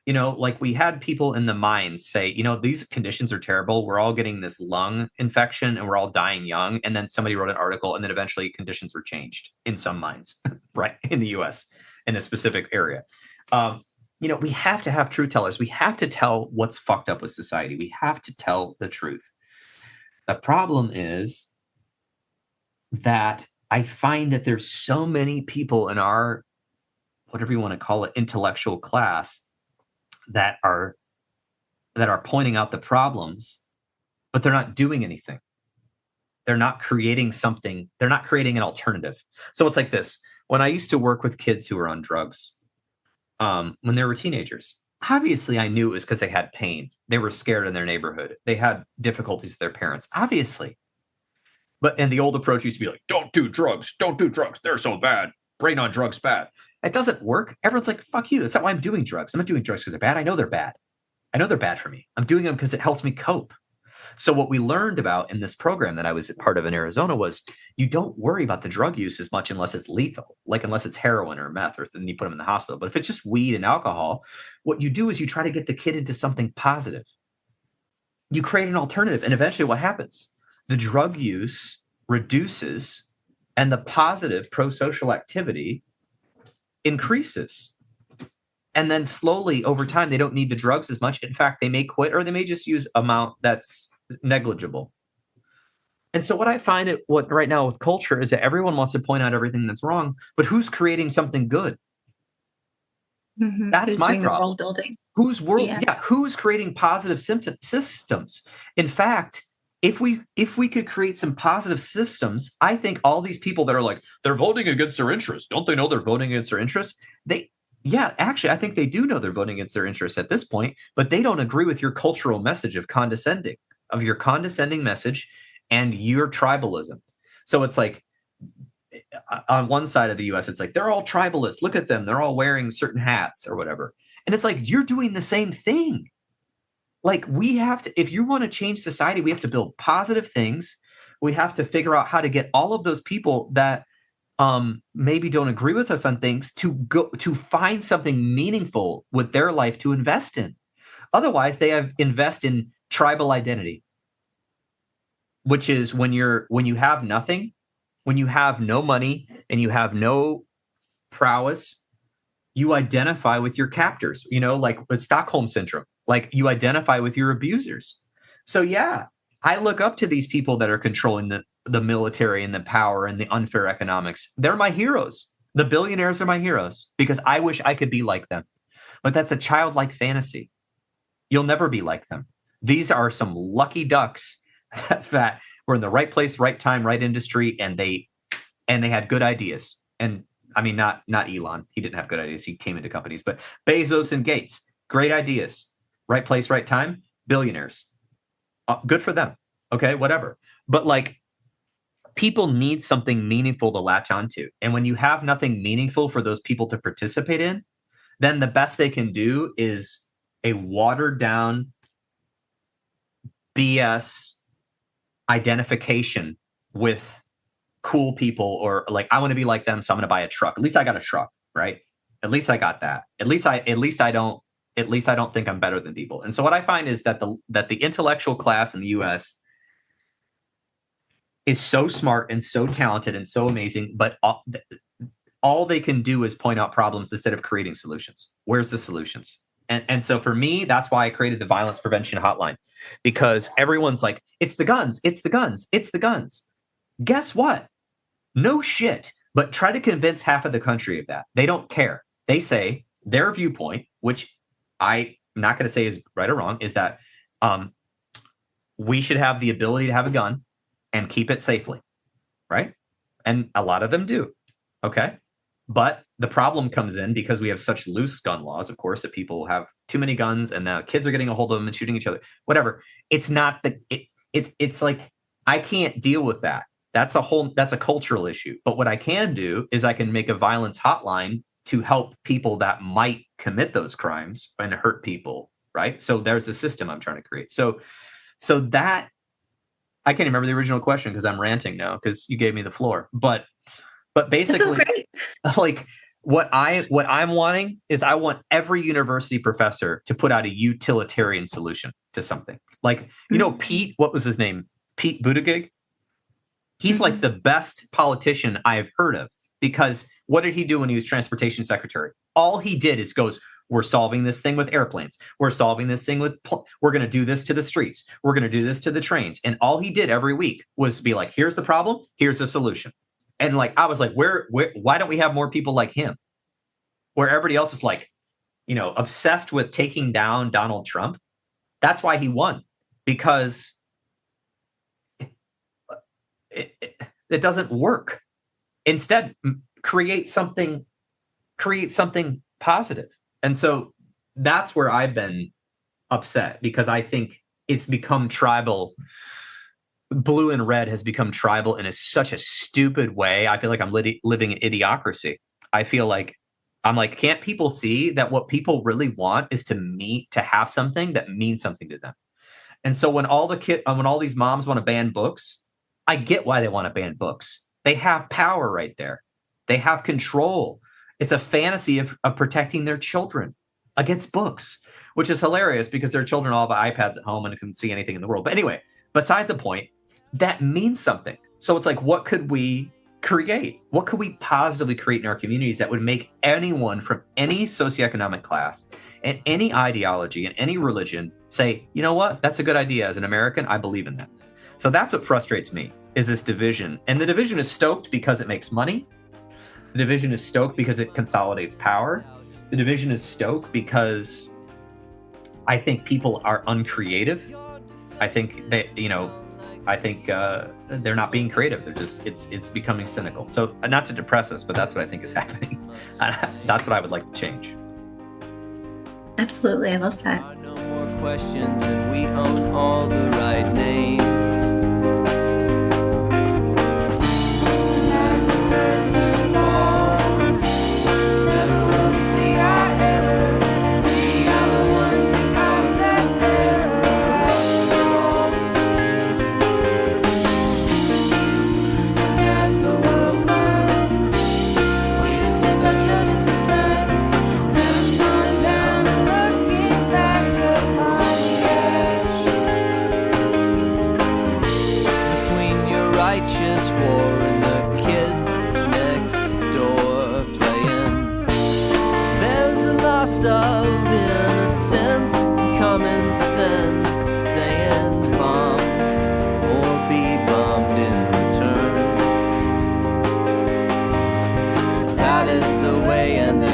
Like we had people in the mines say, these conditions are terrible. We're all getting this lung infection and we're all dying young. And then somebody wrote an article and then eventually conditions were changed in some mines, right, in the US, in a specific area. We have to have truth tellers. We have to tell what's fucked up with society. We have to tell the truth. The problem is that I find that there's so many people in our, whatever you want to call it, intellectual class that are pointing out the problems, but they're not doing anything. They're not creating something. They're not creating an alternative. So it's like this. When I used to work with kids who were on drugs, when they were teenagers, obviously I knew it was because they had pain. They were scared in their neighborhood. They had difficulties with their parents, obviously. And the old approach used to be like, don't do drugs. Don't do drugs. They're so bad. Brain on drugs bad. It doesn't work. Everyone's like, fuck you. That's not why I'm doing drugs. I'm not doing drugs because they're bad. I know they're bad. I know they're bad for me. I'm doing them because it helps me cope. So what we learned about in this program that I was part of in Arizona was you don't worry about the drug use as much unless it's lethal, like unless it's heroin or meth, or then you put them in the hospital. But if it's just weed and alcohol, what you do is you try to get the kid into something positive. You create an alternative. And eventually what happens? The drug use reduces and the positive pro-social activity increases. And then slowly over time, they don't need the drugs as much. In fact, they may quit or they may just use amount that's negligible. And so what I find right now with culture is that everyone wants to point out everything that's wrong, but who's creating something good? Mm-hmm. That's who's my doing problem. The world building? Who's creating positive systems? In fact, if we could create some positive systems, I think all these people that are like, they're voting against their interests. Don't they know they're voting against their interests? Actually, I think they do know they're voting against their interests at this point, but they don't agree with your cultural message of your condescending message and your tribalism. So it's like, on one side of the US, it's like, they're all tribalists. Look at them. They're all wearing certain hats or whatever. And it's like, you're doing the same thing. Like if you want to change society, we have to build positive things. We have to figure out how to get all of those people that maybe don't agree with us on things to find something meaningful with their life to invest in. Otherwise, they invest in tribal identity, which is when you have nothing, when you have no money and you have no prowess, you identify with your captors, like with Stockholm syndrome, like you identify with your abusers. So yeah, I look up to these people that are controlling the military and the power and the unfair economics. They're my heroes. The billionaires are my heroes because I wish I could be like them. But that's a childlike fantasy. You'll never be like them. These are some lucky ducks that were in the right place, right time, right industry, and they had good ideas. And I mean, not Elon. He didn't have good ideas. He came into companies, but Bezos and Gates, great ideas, right place, right time, billionaires. Good for them. Okay, whatever. But like, people need something meaningful to latch onto. And when you have nothing meaningful for those people to participate in, then the best they can do is a watered down BS identification with cool people, or like, I want to be like them, so I'm going to buy a truck. At least I got a truck, right? At least I got that. At least I don't think I'm better than people. And so what I find is that the intellectual class in the US is so smart and so talented and so amazing, but all they can do is point out problems instead of creating solutions. Where's the solutions? And so for me, that's why I created the Violence Prevention Hotline, because everyone's like, it's the guns, it's the guns, it's the guns. Guess what? No shit. But try to convince half of the country of that. They don't care. They say their viewpoint, which I'm not going to say is right or wrong, is that we should have the ability to have a gun and keep it safely, right? And a lot of them do. Okay. But the problem comes in because we have such loose gun laws, of course, that people have too many guns and now kids are getting a hold of them and shooting each other. Whatever. It's not it's like I can't deal with that. That's a cultural issue. But what I can do is I can make a violence hotline to help people that might commit those crimes and hurt people, right? So there's a system I'm trying to create. So that I can't remember the original question because I'm ranting now because you gave me the floor. But basically, this is great. Like what I'm wanting is I want every university professor to put out a utilitarian solution to something. Like, Pete, what was his name? Pete Buttigieg. He's like the best politician I've heard of, because what did he do when he was transportation secretary? All he did is goes, we're solving this thing with airplanes. We're solving this thing with, we're going to do this to the streets. We're going to do this to the trains. And all he did every week was be like, here's the problem. Here's the solution. And like, I was like, why don't we have more people like him? Where everybody else is like, obsessed with taking down Donald Trump. That's why he won, because it doesn't work. Instead, create something positive. And so that's where I've been upset, because I think it's become tribal. Blue and red has become tribal in such a stupid way. I feel like I'm living in idiocracy. I feel like I'm like, can't people see that what people really want is to have something that means something to them? And so when all these moms want to ban books, I get why they want to ban books. They have power right there. They have control. It's a fantasy of protecting their children against books, which is hilarious because their children all have iPads at home and can see anything in the world. But anyway, beside the point, that means something. So it's like, what could we create? What could we positively create in our communities that would make anyone from any socioeconomic class and any ideology and any religion say, you know what, that's a good idea. As an American, I believe in that. So that's what frustrates me, is this division. And the division is stoked because it makes money. The division is stoked because it consolidates power. The division is stoked because I think people are uncreative. I think that, they're not being creative. They're just, it's becoming cynical. So not to depress us, but that's what I think is happening. That's what I would like to change. Absolutely. I love that. No more questions, and we own all the right names.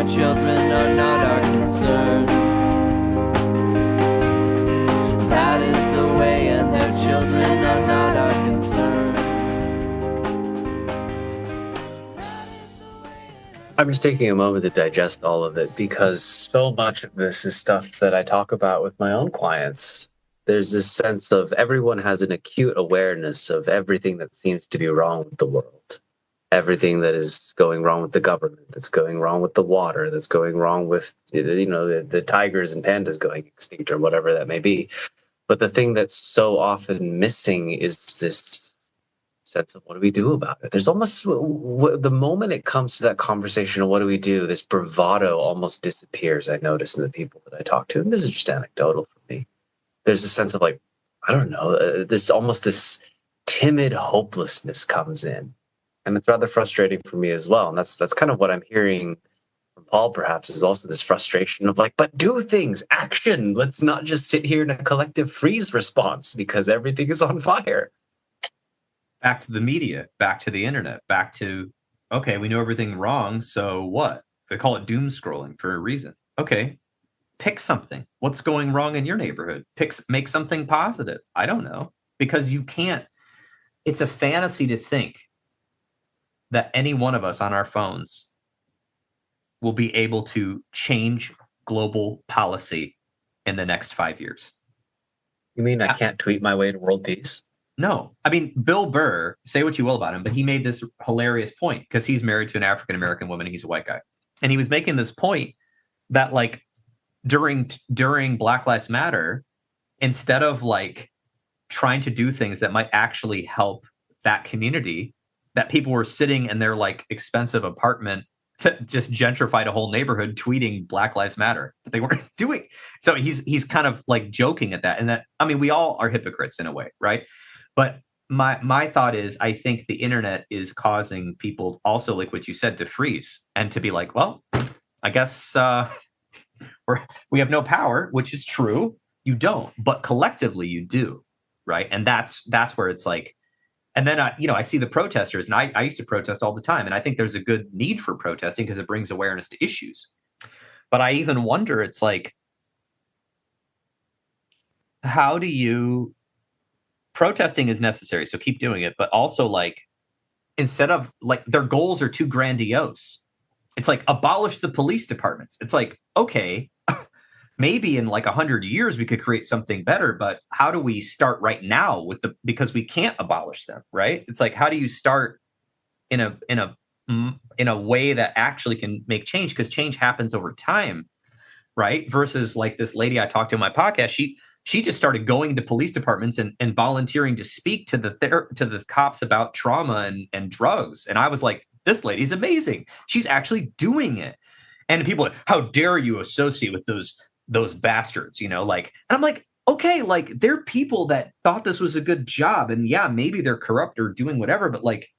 Children are not our concern. That is the way, and their children are not our concern. I'm just taking a moment to digest all of it, because so much of this is stuff that I talk about with my own clients. There's this sense of everyone has an acute awareness of everything that seems to be wrong with the world. Everything that is going wrong with the government, that's going wrong with the water, that's going wrong with, the tigers and pandas going extinct or whatever that may be. But the thing that's so often missing is this sense of, what do we do about it? There's almost, the moment it comes to that conversation of what do we do, this bravado almost disappears, I notice, in the people that I talk to. And this is just anecdotal for me. There's a sense of like, I don't know, this timid hopelessness comes in. And it's rather frustrating for me as well. And that's kind of what I'm hearing from Paul, perhaps, is also this frustration of like, but do things, action. Let's not just sit here in a collective freeze response because everything is on fire. Back to the media, back to the internet, back to, okay, we know everything wrong, so what? They call it doom scrolling for a reason. Okay, pick something. What's going wrong in your neighborhood? Make something positive. I don't know. Because you can't, it's a fantasy to think that any one of us on our phones will be able to change global policy in the next 5 years. You mean I can't tweet my way to world peace? No. I mean, Bill Burr, say what you will about him, but he made this hilarious point because he's married to an African-American woman. He's a white guy. And he was making this point that like during Black Lives Matter, instead of like trying to do things that might actually help that community, that people were sitting in their like expensive apartment that just gentrified a whole neighborhood tweeting Black Lives Matter, but they weren't doing. So he's kind of like joking at that. And that, I mean, we all are hypocrites in a way, right? But my thought is, I think the internet is causing people also, like what you said, to freeze and to be like, well, I guess we have no power, which is true. You don't, but collectively you do, right? And that's where it's like, and then I see the protesters, and I used to protest all the time, and I think there's a good need for protesting because it brings awareness to issues. But I even wonder, it's like, how do you? Protesting is necessary, so keep doing it. But also, like, instead of like their goals are too grandiose, it's like abolish the police departments. It's like, okay, maybe in like 100 years we could create something better, but how do we start right now because we can't abolish them, right? It's like, how do you start in a way that actually can make change? Because change happens over time, right? Versus like this lady I talked to in my podcast, she just started going to police departments and volunteering to speak to the cops about trauma and drugs. And I was like, this lady's amazing. She's actually doing it. And people are like, how dare you associate with those bastards, like, and I'm like, okay, like they're people that thought this was a good job. And yeah, maybe they're corrupt or doing whatever, but like,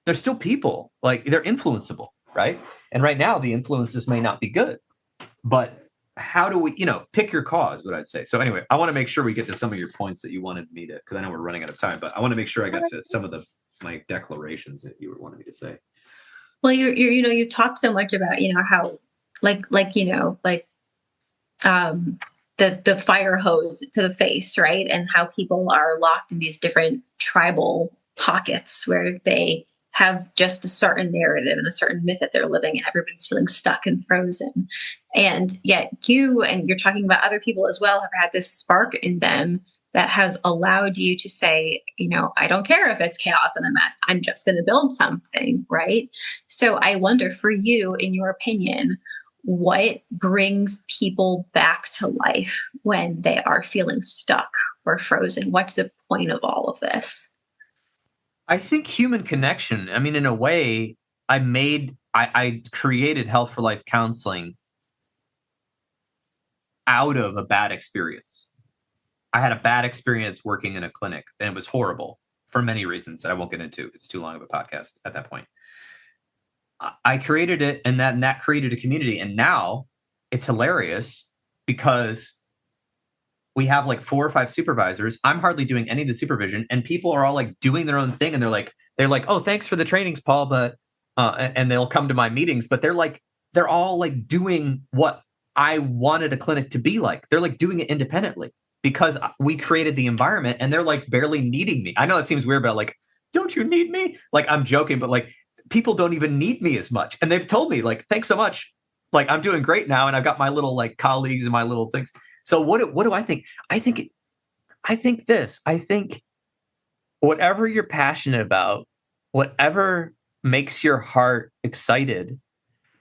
they're still people, like they're influenceable. Right. And right now the influences may not be good, but how do we, pick your cause, what I'd say. So anyway, I want to make sure we get to some of your points that you wanted me to, because I know we're running out of time, but I want to make sure I got to some of my declarations that you were wanting me to say. Well, you talked so much about, how the fire hose to the face, right? And how people are locked in these different tribal pockets where they have just a certain narrative and a certain myth that they're living, and everybody's feeling stuck and frozen. And yet you're talking about other people as well, have had this spark in them that has allowed you to say, I don't care if it's chaos and a mess, I'm just going to build something, right? So I wonder, for you, in your opinion, what brings people back to life when they are feeling stuck or frozen? What's the point of all of this? I think human connection. I mean, in a way, I created Health for Life counseling out of a bad experience. I had a bad experience working in a clinic, and it was horrible for many reasons that I won't get into. It's too long of a podcast at that point. I created it, and that created a community. And now it's hilarious because we have like 4 or 5 supervisors. I'm hardly doing any of the supervision, and people are all like doing their own thing. And they're like, oh, thanks for the trainings, Paul. But, and they'll come to my meetings, but they're all like doing what I wanted a clinic to be like. They're like doing it independently because we created the environment, and they're like barely needing me. I know it seems weird, but like, don't you need me? Like, I'm joking, but like people don't even need me as much. And they've told me like, thanks so much. Like, I'm doing great now. And I've got my little like colleagues and my little things. So what do I think? I think whatever you're passionate about, whatever makes your heart excited,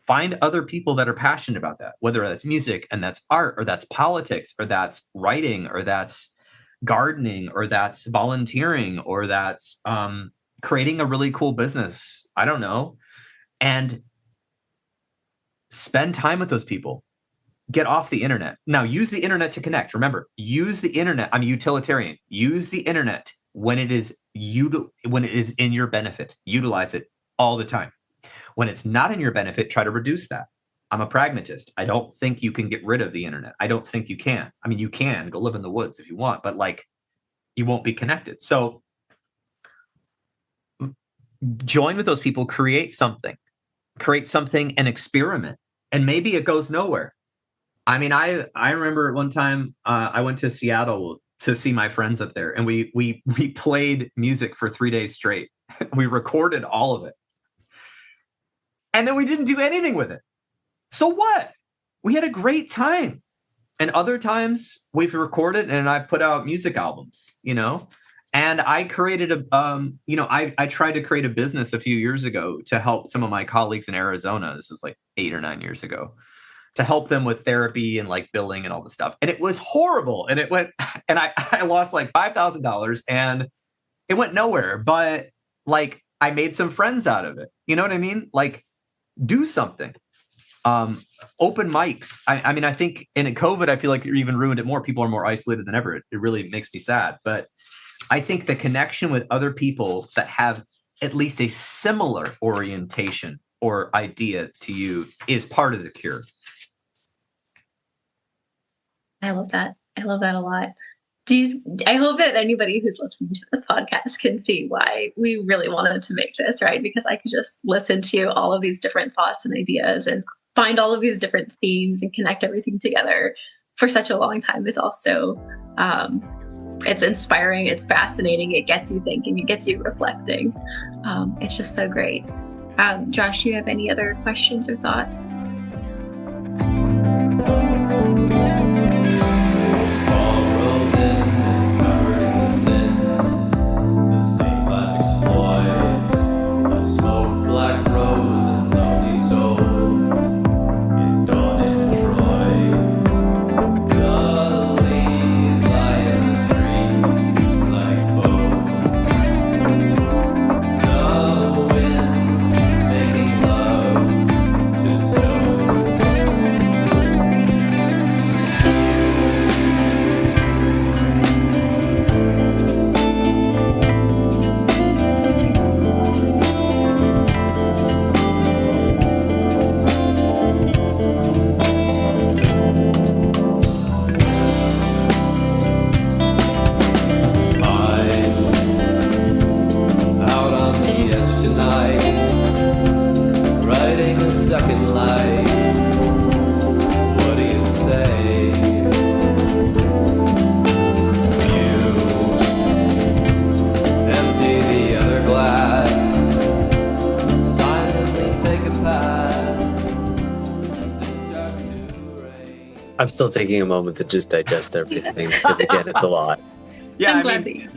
find other people that are passionate about that, whether that's music and that's art, or that's politics, or that's writing, or that's gardening, or that's volunteering, or that's creating a really cool business. I don't know. And spend time with those people. Get off the internet. Now, use the internet to connect. Remember, use the internet. I'm a utilitarian. Use the internet when it is in your benefit. Utilize it all the time. When it's not in your benefit, try to reduce that. I'm a pragmatist. I don't think you can get rid of the internet. I don't think you can. I mean, you can go live in the woods if you want, but like, you won't be connected. So join with those people, create something and experiment. And maybe it goes nowhere. I mean, I remember one time I went to Seattle to see my friends up there, and we played music for 3 days straight. We recorded all of it. And then we didn't do anything with it. So what? We had a great time. And other times we've recorded and I've put out music albums, and I created I tried to create a business a few years ago to help some of my colleagues in Arizona. This is like 8 or 9 years ago, to help them with therapy and like billing and all this stuff. And it was horrible. And it went, and I lost like $5,000 and it went nowhere. But like, I made some friends out of it. You know what I mean? Like, do something. Open mics. I mean, I think in COVID, I feel like it even ruined it more. People are more isolated than ever. It really makes me sad. But I think the connection with other people that have at least a similar orientation or idea to you is part of the cure. I love that. I love that a lot. I hope that anybody who's listening to this podcast can see why we really wanted to make this, right? Because I could just listen to all of these different thoughts and ideas and find all of these different themes and connect everything together for such a long time. It's also, it's inspiring, it's fascinating, it gets you thinking, it gets you reflecting. It's just so great. Josh, do you have any other questions or thoughts? I'm still taking a moment to just digest everything because, again, it's a lot. Yeah,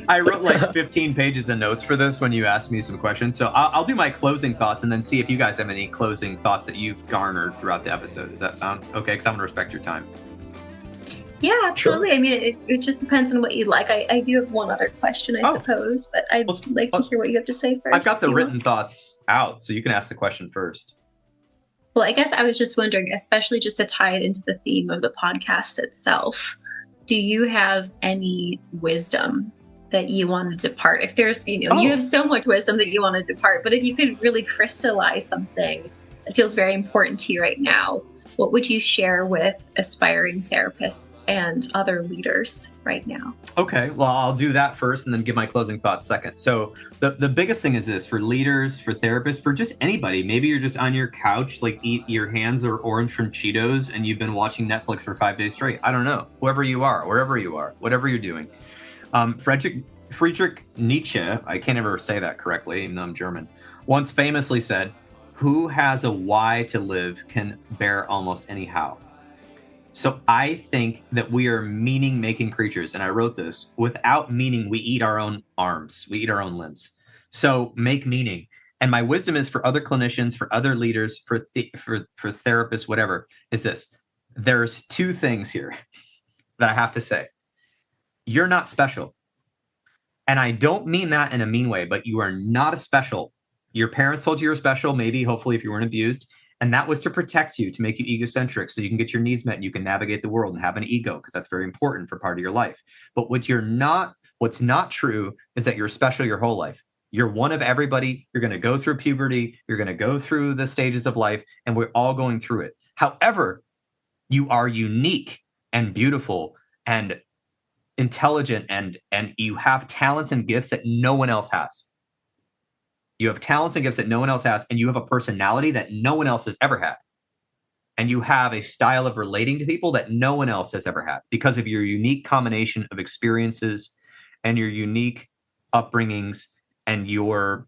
I wrote like 15 pages of notes for this when you asked me some questions. So I'll do my closing thoughts and then see if you guys have any closing thoughts that you've garnered throughout the episode. Does that sound okay? Because I'm going to respect your time. Yeah, absolutely. Sure. I mean, it just depends on what you like. I do have one other question, I suppose, but I'd like to hear what you have to say first. I've got the written thoughts out, so you can ask the question first. Well, I guess I was just wondering, especially just to tie it into the theme of the podcast itself, do you have any wisdom that you want to depart? If there's, you have so much wisdom that you want to depart, but if you could really crystallize something that feels very important to you right now, what would you share with aspiring therapists and other leaders right now? Okay, well, I'll do that first and then give my closing thoughts second. So the biggest thing is this: for leaders, for therapists, for just anybody. Maybe you're just on your couch, like your hands are orange from Cheetos and you've been watching Netflix for 5 days straight. I don't know. Whoever you are, wherever you are, whatever you're doing. Friedrich Nietzsche, I can't ever say that correctly, even though I'm German, once famously said, "Who has a why to live can bear almost any how." So I think that we are meaning-making creatures, and I wrote this. Without meaning, we eat our own arms, we eat our own limbs. So make meaning. And my wisdom is for other clinicians, for other leaders, for therapists, whatever, is this. There's two things here that I have to say. You're not special. And I don't mean that in a mean way, but you are not special. Your parents told you you're special, maybe, hopefully, if you weren't abused. And that was to protect you, to make you egocentric so you can get your needs met and you can navigate the world and have an ego, because that's very important for part of your life. But what's not true is that you're special your whole life. You're one of everybody. You're going to go through puberty. You're going to go through the stages of life, and we're all going through it. However, you are unique and beautiful and intelligent, and you have talents and gifts that no one else has. You have talents and gifts that no one else has, and you have a personality that no one else has ever had. And you have a style of relating to people that no one else has ever had because of your unique combination of experiences and your unique upbringings, and your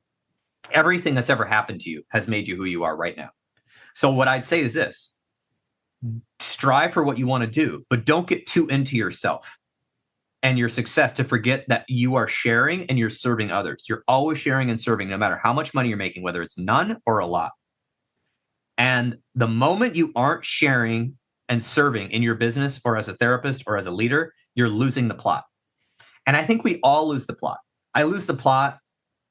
everything that's ever happened to you has made you who you are right now. So what I'd say is this: strive for what you want to do, but don't get too into yourself and your success to forget that you are sharing and you're serving others. You're always sharing and serving, no matter how much money you're making, whether it's none or a lot. And the moment you aren't sharing and serving in your business or as a therapist or as a leader, you're losing the plot. And I think we all lose the plot. I lose the plot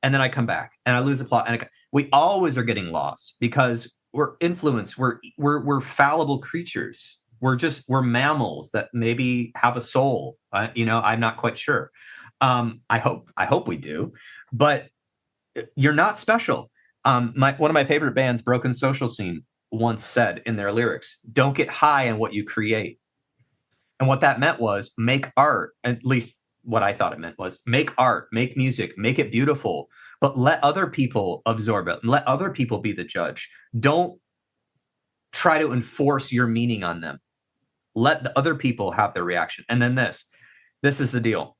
and then I come back and I lose the plot. And we always are getting lost because we're influenced. We're fallible creatures. We're mammals that maybe have a soul. I'm not quite sure. I hope we do, but you're not special. One of my favorite bands, Broken Social Scene, once said in their lyrics, "Don't get high on what you create." And what that meant was make art. At least what I thought it meant was make art, make music, make it beautiful, but let other people absorb it and let other people be the judge. Don't try to enforce your meaning on them. Let the other people have their reaction. And then this is the deal.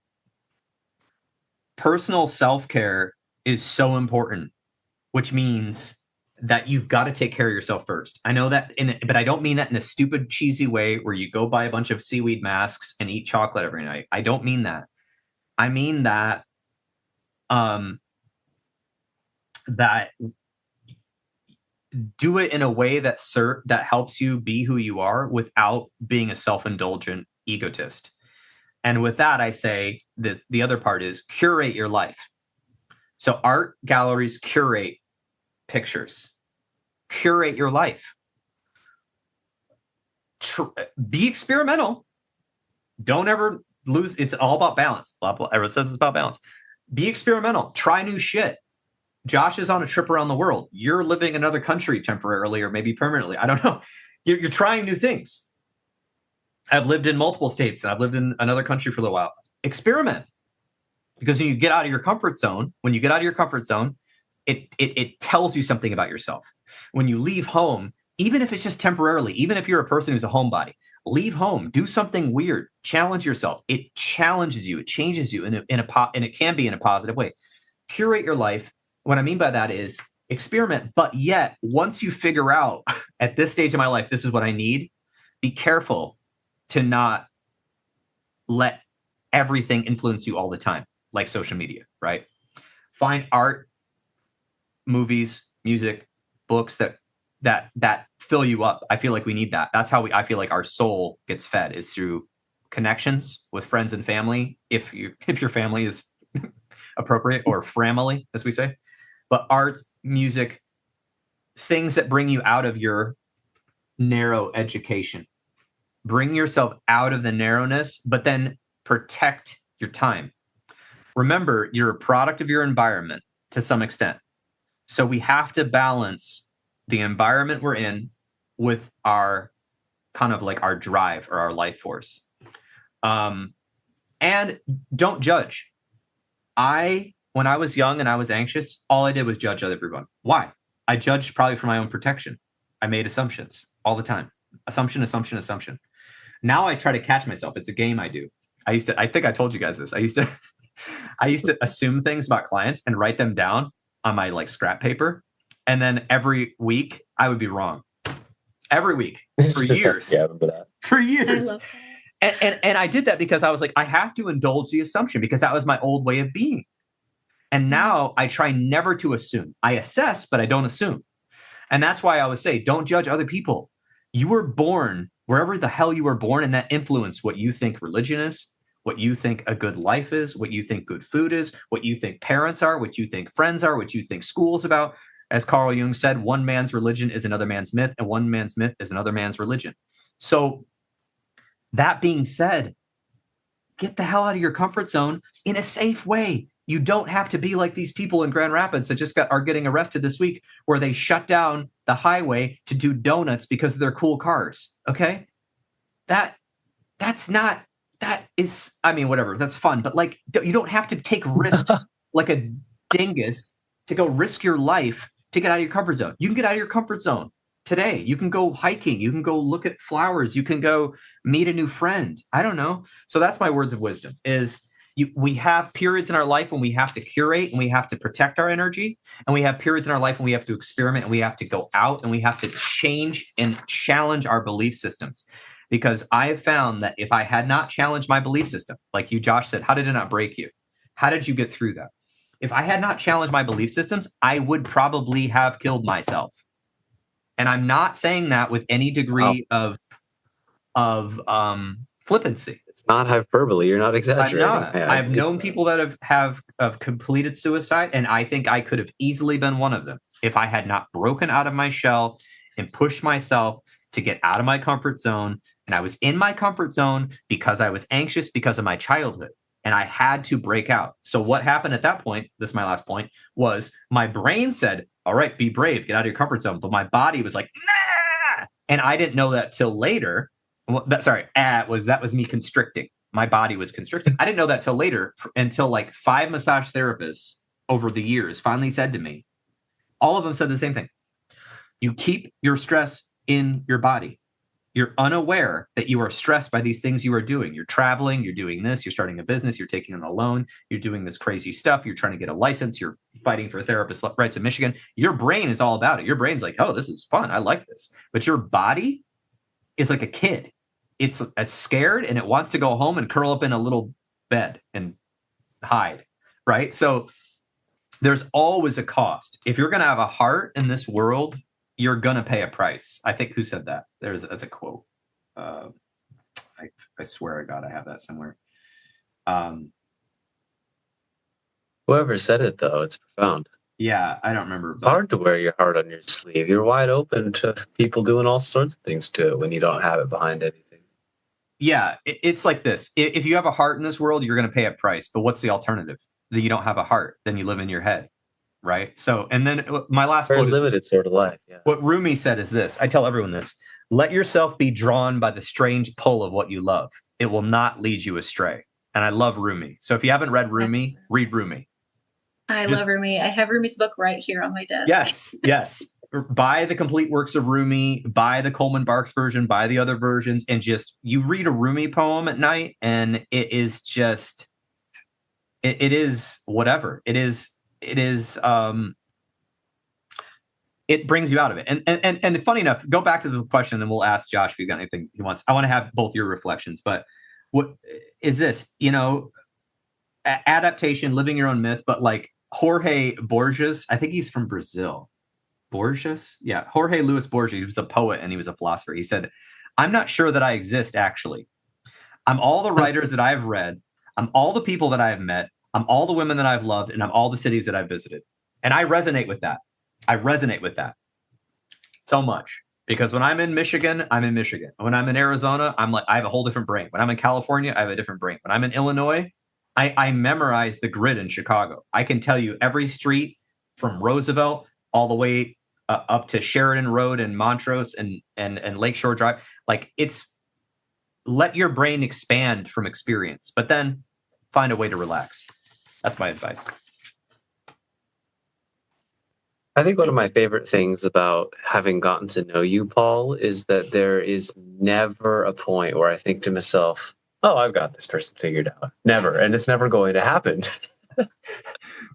Personal self-care is so important, which means that you've got to take care of yourself first. I know that, but I don't mean that in a stupid, cheesy way where you go buy a bunch of seaweed masks and eat chocolate every night. I don't mean that. I mean that that do it in a way that helps you be who you are without being a self-indulgent egotist. And with that, I say the other part is curate your life. So art galleries curate pictures. Curate your life. Be experimental. Don't ever lose. It's all about balance. Everyone says it's about balance. Be experimental. Try new shit. Josh is on a trip around the world. You're living in another country temporarily or maybe permanently. I don't know. You're trying new things. I've lived in multiple states and I've lived in another country for a little while. Experiment. Because when you get out of your comfort zone, it tells you something about yourself. When you leave home, even if it's just temporarily, even if you're a person who's a homebody, leave home, do something weird, challenge yourself. It challenges you, it changes you and it can be in a positive way. Curate your life. What I mean by that is experiment, but yet once you figure out at this stage of my life, this is what I need, be careful to not let everything influence you all the time, like social media, right? Find art, movies, music, books that fill you up. I feel like we need that. That's how I feel like our soul gets fed, is through connections with friends and family, if your family is appropriate, or family, as we say. But art, music, things that bring you out of your narrow education. Bring yourself out of the narrowness, but then protect your time. Remember, you're a product of your environment to some extent. So we have to balance the environment we're in with our kind of like our drive or our life force. And don't judge. When I was young and I was anxious, all I did was judge everyone. Why? I judged probably for my own protection. I made assumptions all the time. Assumption. Now I try to catch myself. It's a game I do. I think I told you guys this. I used to assume things about clients and write them down on my like scrap paper. And then every week I would be wrong. Every week for years. Yeah, I remember that. For years. I love that. And I did that because I was like, I have to indulge the assumption because that was my old way of being. And now I try never to assume. I assess, but I don't assume. And that's why I always say, don't judge other people. You were born wherever the hell you were born, and that influenced what you think religion is, what you think a good life is, what you think good food is, what you think parents are, what you think friends are, what you think school's about. As Carl Jung said, one man's religion is another man's myth, and one man's myth is another man's religion. So that being said, get the hell out of your comfort zone in a safe way. You don't have to be like these people in Grand Rapids that are getting arrested this week, where they shut down the highway to do donuts because of their cool cars. Okay. That is, I mean, whatever, that's fun, but like, you don't have to take risks like a dingus to go risk your life to get out of your comfort zone. You can get out of your comfort zone today. You can go hiking. You can go look at flowers. You can go meet a new friend. I don't know. So that's my words of wisdom is We have periods in our life when we have to curate and we have to protect our energy. And we have periods in our life when we have to experiment and we have to go out and we have to change and challenge our belief systems. Because I have found that if I had not challenged my belief system, like you, Josh, said, how did it not break you? How did you get through that? If I had not challenged my belief systems, I would probably have killed myself. And I'm not saying that with any degree of flippancy. It's not hyperbole. You're not exaggerating. I'm not. I've known people that have completed suicide, and I think I could have easily been one of them if I had not broken out of my shell and pushed myself to get out of my comfort zone. And I was in my comfort zone because I was anxious because of my childhood, and I had to break out. So what happened at that point, this is my last point, was my brain said, all right, be brave, get out of your comfort zone. But my body was like, nah. And I didn't know that till later. That was me constricting. My body was constricting. I didn't know that till later, until like 5 massage therapists over the years finally said to me, all of them said the same thing. You keep your stress in your body. You're unaware that you are stressed by these things you are doing. You're traveling, you're doing this, you're starting a business, you're taking on a loan, you're doing this crazy stuff, you're trying to get a license, you're fighting for therapist rights in Michigan. Your brain is all about it. Your brain's like, oh, this is fun. I like this. But your body is like a kid. It's scared and it wants to go home and curl up in a little bed and hide, right? So there's always a cost. If you're going to have a heart in this world, you're going to pay a price. I think who said that? That's a quote. I swear to God, I have that somewhere. Whoever said it, though, it's profound. Yeah, I don't remember. It's hard to wear your heart on your sleeve. You're wide open to people doing all sorts of things to it when you don't have it behind anything. Yeah, it's like this. If you have a heart in this world, you're going to pay a price. But what's the alternative? That you don't have a heart, then you live in your head, right? So, and then my last very quote limited sort of life. Yeah. What Rumi said is this. I tell everyone this. Let yourself be drawn by the strange pull of what you love. It will not lead you astray. And I love Rumi. So if you haven't read Rumi, read Rumi. I love Rumi. I have Rumi's book right here on my desk. Yes. Buy the complete works of Rumi, buy the Coleman Barks version, buy the other versions, and just you read a Rumi poem at night, and it is just, it is whatever. It brings you out of it. And funny enough, go back to the question, and we'll ask Josh if you've got anything he wants. I want to have both your reflections, but what is this? Adaptation, living your own myth, but like Jorge Borges, I think he's from Brazil. Borges? Yeah. Jorge Luis Borges. He was a poet and he was a philosopher. He said, I'm not sure that I exist, actually. I'm all the writers that I've read. I'm all the people that I've met. I'm all the women that I've loved. And I'm all the cities that I've visited. And I resonate with that. So much. Because when I'm in Michigan, I'm in Michigan. When I'm in Arizona, I'm like, I have a whole different brain. When I'm in California, I have a different brain. When I'm in Illinois, I memorize the grid in Chicago. I can tell you every street from Roosevelt all the way up to Sheridan Road and Montrose and Lakeshore Drive. Like, it's let your brain expand from experience, but then find a way to relax. That's my advice. I think one of my favorite things about having gotten to know you, Paul, is that there is never a point where I think to myself, oh, I've got this person figured out. Never. And it's never going to happen.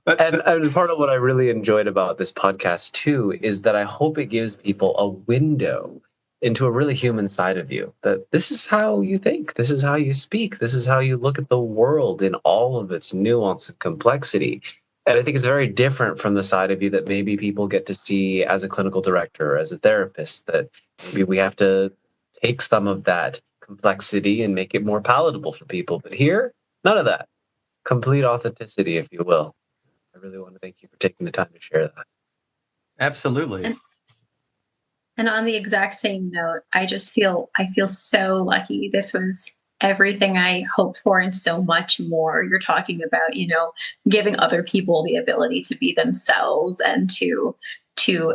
And part of what I really enjoyed about this podcast, too, is that I hope it gives people a window into a really human side of you, that this is how you think, this is how you speak, this is how you look at the world in all of its nuance and complexity. And I think it's very different from the side of you that maybe people get to see as a clinical director, as a therapist, that maybe we have to take some of that complexity and make it more palatable for people. But here, none of that. Complete authenticity, if you will. I really want to thank you for taking the time to share that. Absolutely. And on the exact same note, I feel so lucky. This was everything I hoped for and so much more. You're talking about, giving other people the ability to be themselves and to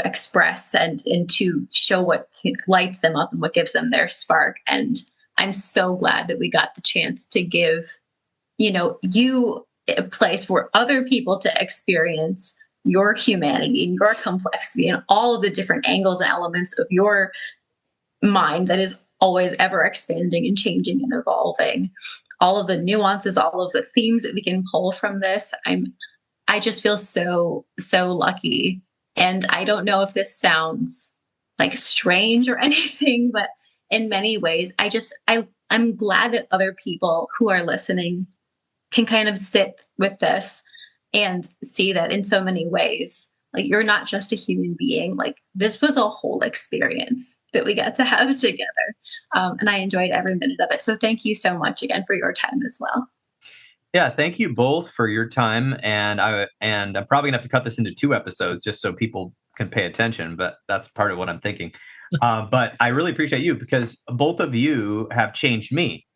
express and to show what lights them up and what gives them their spark. And I'm so glad that we got the chance to give, you a place for other people to experience your humanity and your complexity and all of the different angles and elements of your mind that is always ever expanding and changing and evolving. All of the nuances, all of the themes that we can pull from this. I just feel so lucky. And I don't know if this sounds like strange or anything, but in many ways, I'm glad that other people who are listening can kind of sit with this and see that in so many ways, like, you're not just a human being. Like, this was a whole experience that we got to have together. And I enjoyed every minute of it. So thank you so much again for your time as well. Yeah, thank you both for your time. And I'm probably gonna have to cut this into 2 episodes just so people can pay attention, but that's part of what I'm thinking. But I really appreciate you, because both of you have changed me.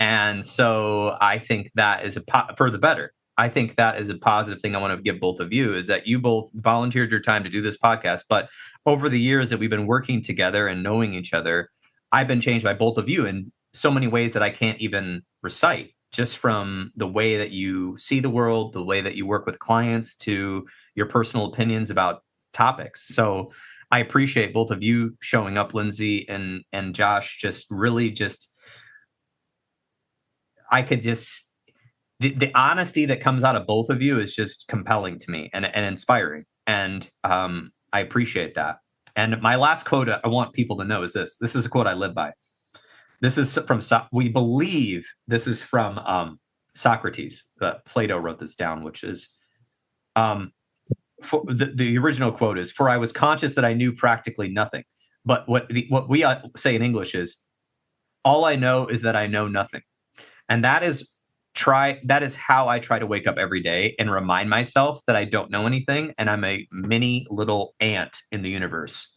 And so I think that is for the better. I think that is a positive thing I want to give both of you, is that you both volunteered your time to do this podcast. But over the years that we've been working together and knowing each other, I've been changed by both of you in so many ways that I can't even recite, just from the way that you see the world, the way that you work with clients, to your personal opinions about topics. So I appreciate both of you showing up, Lindsey and Josh. The honesty that comes out of both of you is just compelling to me and inspiring. And I appreciate that. And my last quote I want people to know is this. This is a quote I live by. This is from, we believe this is from Socrates. Plato wrote this down, which is, the original quote is, "For I was conscious that I knew practically nothing." But what we say in English is, "All I know is that I know nothing." And that is how I try to wake up every day and remind myself that I don't know anything, and I'm a mini little ant in the universe.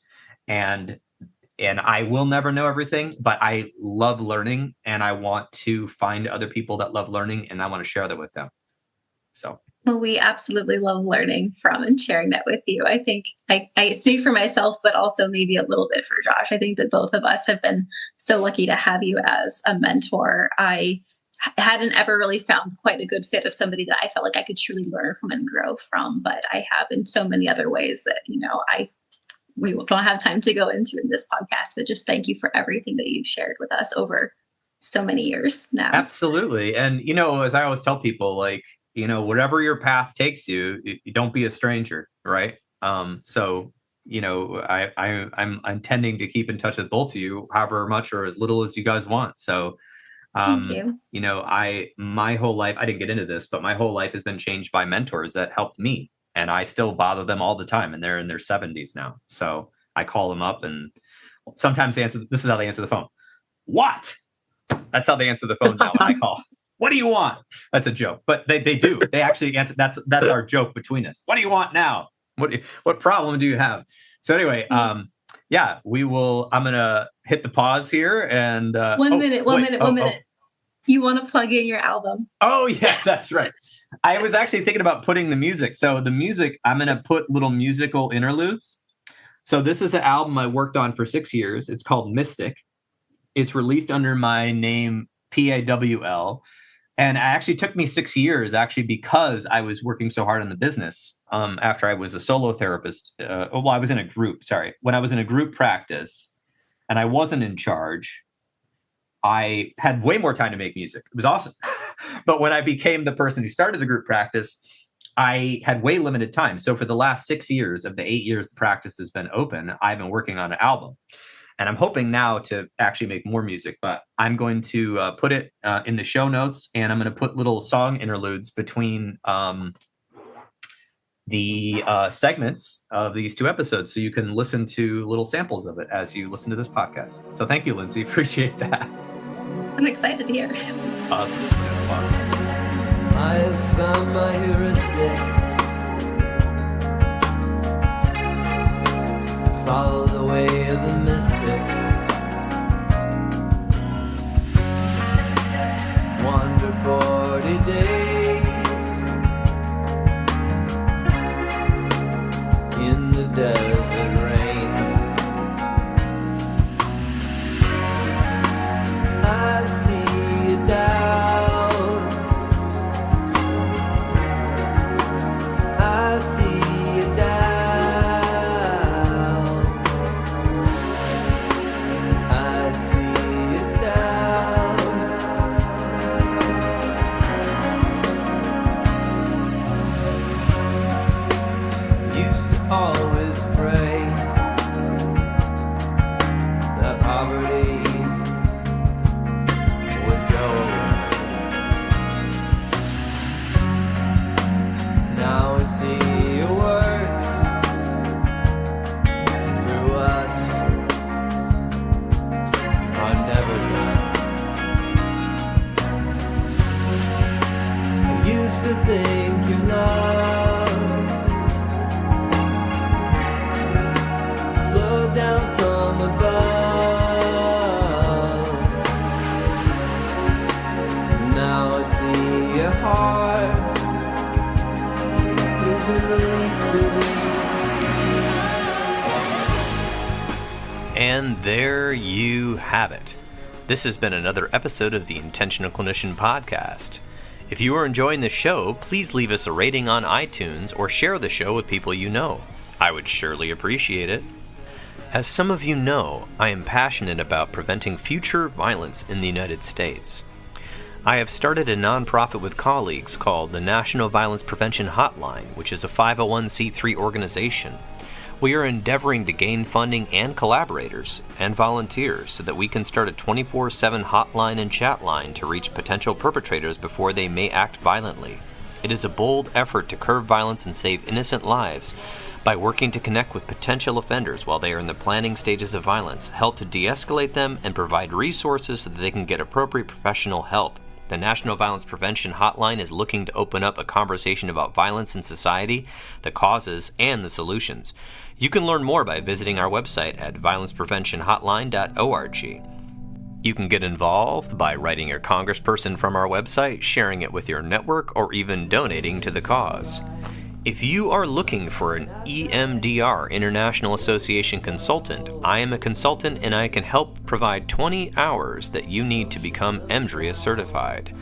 And I will never know everything, but I love learning, and I want to find other people that love learning, and I want to share that with them. So. Well, we absolutely love learning from and sharing that with you. I think I speak for myself, but also maybe a little bit for Josh. I think that both of us have been so lucky to have you as a mentor. I hadn't ever really found quite a good fit of somebody that I felt like I could truly learn from and grow from, but I have in so many other ways that, we don't have time to go into in this podcast, but just thank you for everything that you've shared with us over so many years now. Absolutely. And, as I always tell people, like, wherever your path takes you, you don't be a stranger. Right. So, I'm intending to keep in touch with both of you, however much or as little as you guys want. So, thank you. My whole life, I didn't get into this, but my whole life has been changed by mentors that helped me, and I still bother them all the time, and they're in their 70s now. So I call them up, and sometimes this is how they answer the phone. What? That's how they answer the phone now when I call. What do you want? That's a joke, but they do. They actually answer. That's our joke between us. What do you want now? What problem do you have? So anyway, yeah, we will. I'm gonna hit the pause here and one minute. You want to plug in your album? Oh yeah, that's right. I was actually thinking about putting the music. So the music, I'm gonna put little musical interludes. So this is an album I worked on for 6 years. It's called Mystic. It's released under my name PAWL. And it actually took me 6 years, because I was working so hard on the business. After I was a solo therapist, I was in a group. Sorry, when I was in a group practice, and I wasn't in charge, I had way more time to make music. It was awesome. But when I became the person who started the group practice, I had way limited time. So for the last 6 years of the 8 years the practice has been open, I've been working on an album. And I'm hoping now to actually make more music, but I'm going to put it in the show notes, and I'm going to put little song interludes between the segments of these 2 episodes, so you can listen to little samples of it as you listen to this podcast. So thank you, Lindsey. Appreciate that. I'm excited to hear. Awesome. It's been fun. I've found my heuristic. Follow the way of the mystic. Wander 40 days in the desert rain. I see you down. I see you down. think you're loved. Flow down from above. Now I see your heart isn't the least of these. And there you have it. This has been another episode of the Intentional Clinician Podcast. If you are enjoying the show, please leave us a rating on iTunes or share the show with people you know. I would surely appreciate it. As some of you know, I am passionate about preventing future violence in the United States. I have started a nonprofit with colleagues called the National Violence Prevention Hotline, which is a 501c3 organization. We are endeavoring to gain funding and collaborators and volunteers so that we can start a 24/7 hotline and chat line to reach potential perpetrators before they may act violently. It is a bold effort to curb violence and save innocent lives by working to connect with potential offenders while they are in the planning stages of violence, help to de-escalate them, and provide resources so that they can get appropriate professional help. The National Violence Prevention Hotline is looking to open up a conversation about violence in society, the causes, and the solutions. You can learn more by visiting our website at violencepreventionhotline.org. You can get involved by writing your congressperson from our website, sharing it with your network, or even donating to the cause. If you are looking for an EMDR, International Association consultant, I am a consultant and I can help provide 20 hours that you need to become EMDRIA certified.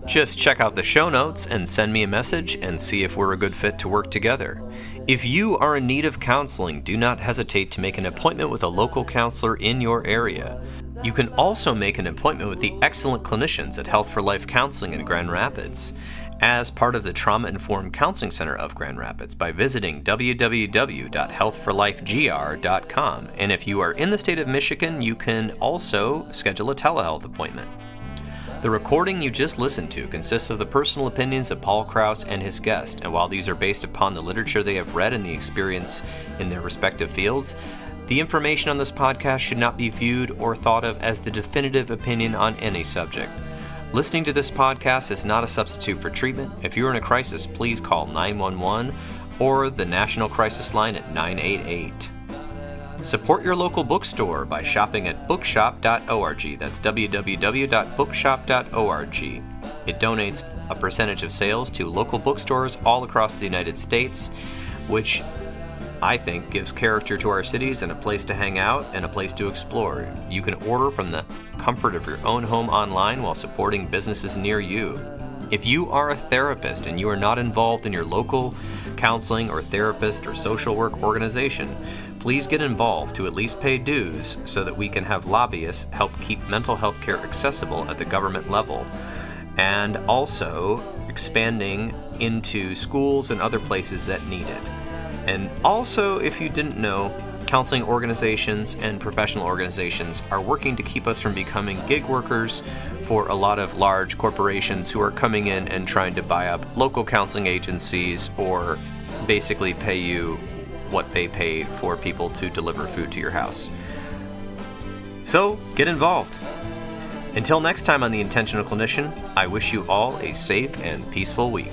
Just check out the show notes and send me a message and see if we're a good fit to work together. If you are in need of counseling, do not hesitate to make an appointment with a local counselor in your area. You can also make an appointment with the excellent clinicians at Health for Life Counseling in Grand Rapids as part of the Trauma Informed Counseling Center of Grand Rapids by visiting www.healthforlifegr.com. And if you are in the state of Michigan, you can also schedule a telehealth appointment. The recording you just listened to consists of the personal opinions of Paul Krauss and his guest, and while these are based upon the literature they have read and the experience in their respective fields, the information on this podcast should not be viewed or thought of as the definitive opinion on any subject. Listening to this podcast is not a substitute for treatment. If you're in a crisis, please call 911 or the National Crisis Line at 988. Support your local bookstore by shopping at bookshop.org. That's www.bookshop.org. It donates a percentage of sales to local bookstores all across the United States, which I think gives character to our cities and a place to hang out and a place to explore. You can order from the comfort of your own home online while supporting businesses near you. If you are a therapist and you are not involved in your local counseling or therapist or social work organization, please get involved to at least pay dues so that we can have lobbyists help keep mental health care accessible at the government level, and also expanding into schools and other places that need it. And also, if you didn't know, counseling organizations and professional organizations are working to keep us from becoming gig workers for a lot of large corporations who are coming in and trying to buy up local counseling agencies or basically pay you what they pay for people to deliver food to your house. So, get involved. Until next time on The Intentional Clinician, I wish you all a safe and peaceful week.